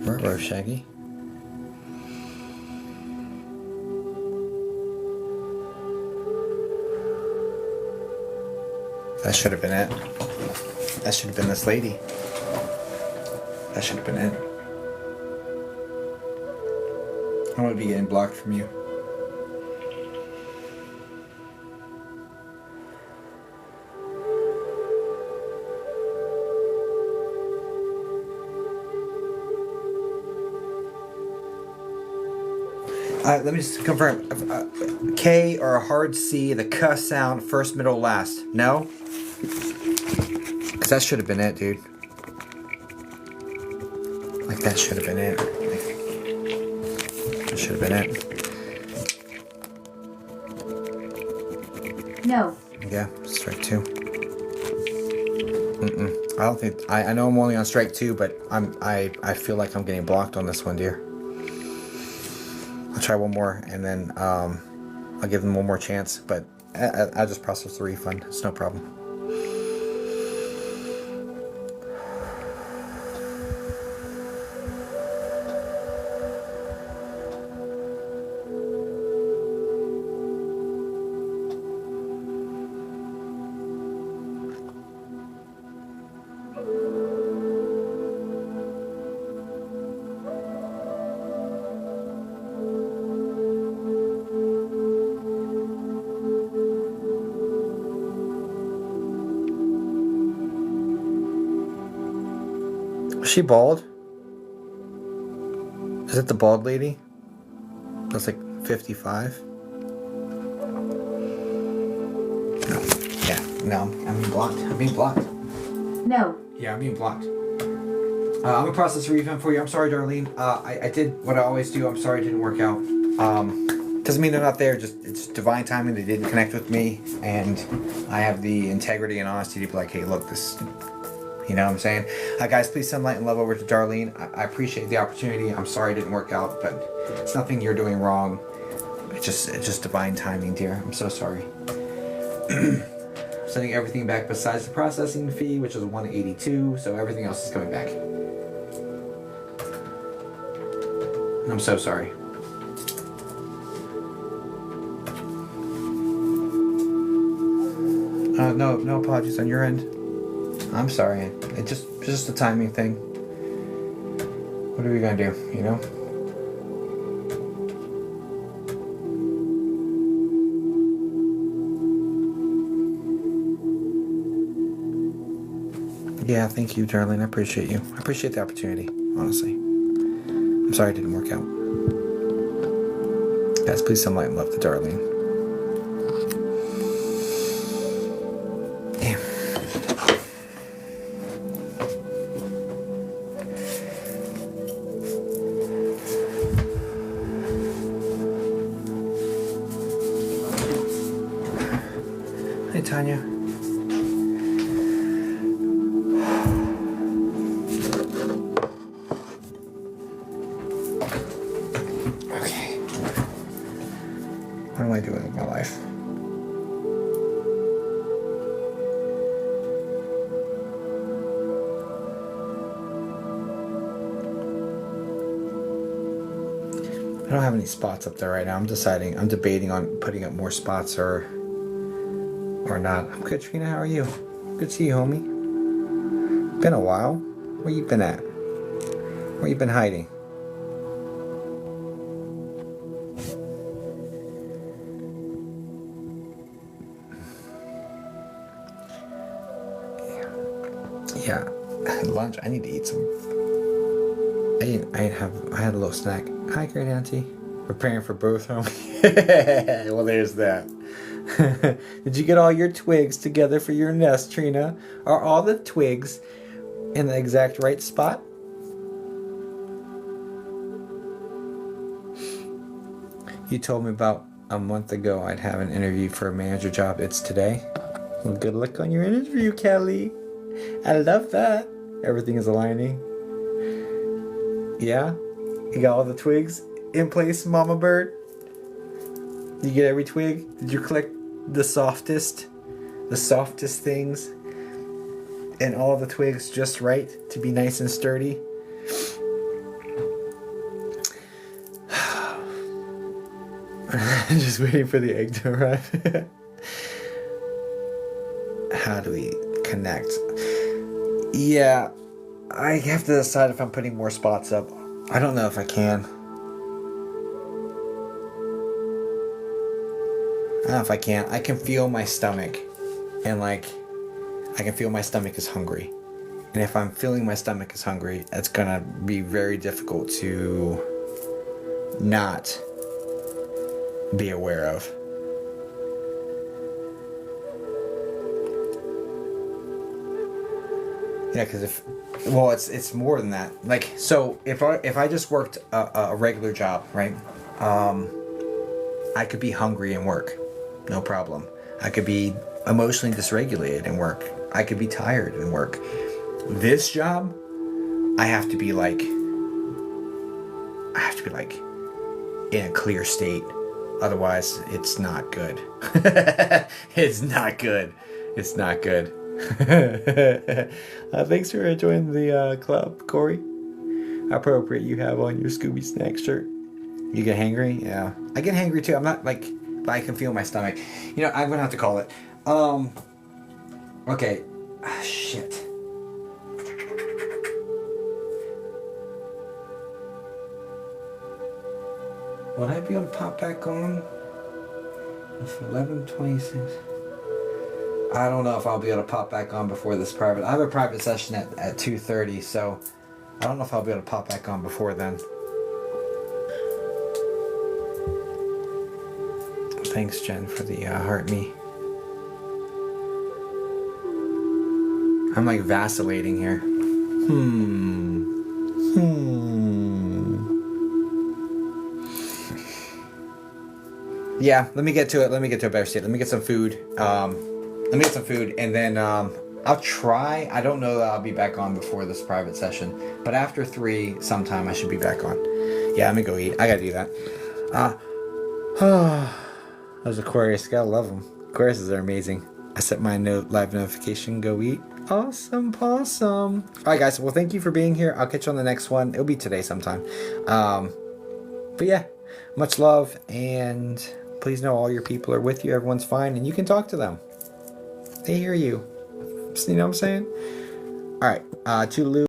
[SPEAKER 1] Ruh-roh, Shaggy. That should have been it. That should have been this lady. That should have been it. I want to be getting blocked from you. Let me just confirm. K or a hard C, the K sound, first, middle, last. No? Because that should have been it, dude. Like, that should have been it. That should have been it.
[SPEAKER 2] No.
[SPEAKER 1] Yeah, strike 2. I don't think... I know I'm only on strike 2, but I feel like I'm getting blocked on this one, dear. I'll try one more, and then I'll give them one more chance, but I'll just process the refund. It's no problem. Is she bald? Is it the bald lady? That's like 55. No. Yeah. No. I'm being blocked. I'm being blocked.
[SPEAKER 2] No.
[SPEAKER 1] Yeah, I'm being blocked. I'm gonna process a refund for you. I'm sorry, Darlene. I did what I always do. I'm sorry it didn't work out. Doesn't mean they're not there. Just it's divine timing. They didn't connect with me, and I have the integrity and honesty to be like, hey, look, this. You know what I'm saying? Guys, please send light and love over to Darlene. I appreciate the opportunity. I'm sorry it didn't work out, but it's nothing you're doing wrong. It's just divine timing, dear. I'm so sorry. Sending everything back besides the processing fee, which is $182. So everything else is coming back. I'm so sorry. No apologies on your end. I'm sorry. It's just a timing thing. What are we gonna do? You know? Yeah, thank you, Darlene. I appreciate you. I appreciate the opportunity, honestly. I'm sorry it didn't work out. Guys, please send light and love to Darlene. Damn. Hey, Tanya. What am I doing with my life? I don't have any spots up there right now. I'm debating on putting up more spots or not. I'm good, Trina. How are you? Good to see you, homie. Been a while. Where you been at? Where you been hiding? Yeah, lunch. I need to eat some. I had a little snack. Hi, great auntie. Preparing for birth home. Well, there's that. Did you get all your twigs together for your nest, Trina? Are all the twigs in the exact right spot? You told me about a month ago I'd have an interview for a manager job. It's today. Well, good luck on your interview, Kelly. I love that. Everything is aligning. Yeah? You got all the twigs in place, Mama Bird? You get every twig? Did you collect the softest things? And all the twigs just right to be nice and sturdy? Just waiting for the egg to arrive. How do we connect? Yeah, I have to decide if I'm putting more spots up. I don't know if I can. I don't know if I can. I can feel my stomach. And I can feel my stomach is hungry. And if I'm feeling my stomach is hungry, it's gonna be very difficult to not be aware of. Yeah, because it's more than that. Like, so if I just worked a regular job, right? I could be hungry and work, no problem. I could be emotionally dysregulated and work. I could be tired and work. This job, I have to be like in a clear state. Otherwise, it's not good. It's not good. It's not good. Thanks for joining the club, Corey. How appropriate you have on your Scooby Snack shirt. You get hangry? Yeah. I get hangry too. I'm not like, but I can feel my stomach. You know, I'm gonna have to call it. Okay. Ah, shit. Will I be able to pop back on? It's 11:26. I don't know if I'll be able to pop back on before this private. I have a private session at 2:30, so I don't know if I'll be able to pop back on before then. Thanks, Jen, for the heart me. I'm like vacillating here. Yeah, let me get to it. Let me get to a better state. Let me get some food. And then I'll try. I don't know that I'll be back on before this private session, but after 3 sometime I should be back on. Yeah, let me go eat. I gotta do that. Those Aquarius, gotta love them. Aquariuses are amazing. I set my live notification, go eat. Awesome possum. Alright guys, well thank you for being here. I'll catch you on the next one. It'll be today sometime. But yeah, much love, and please know all your people are with you. Everyone's fine, and you can talk to them. They hear you. You know what I'm saying? Alright, toodaloo.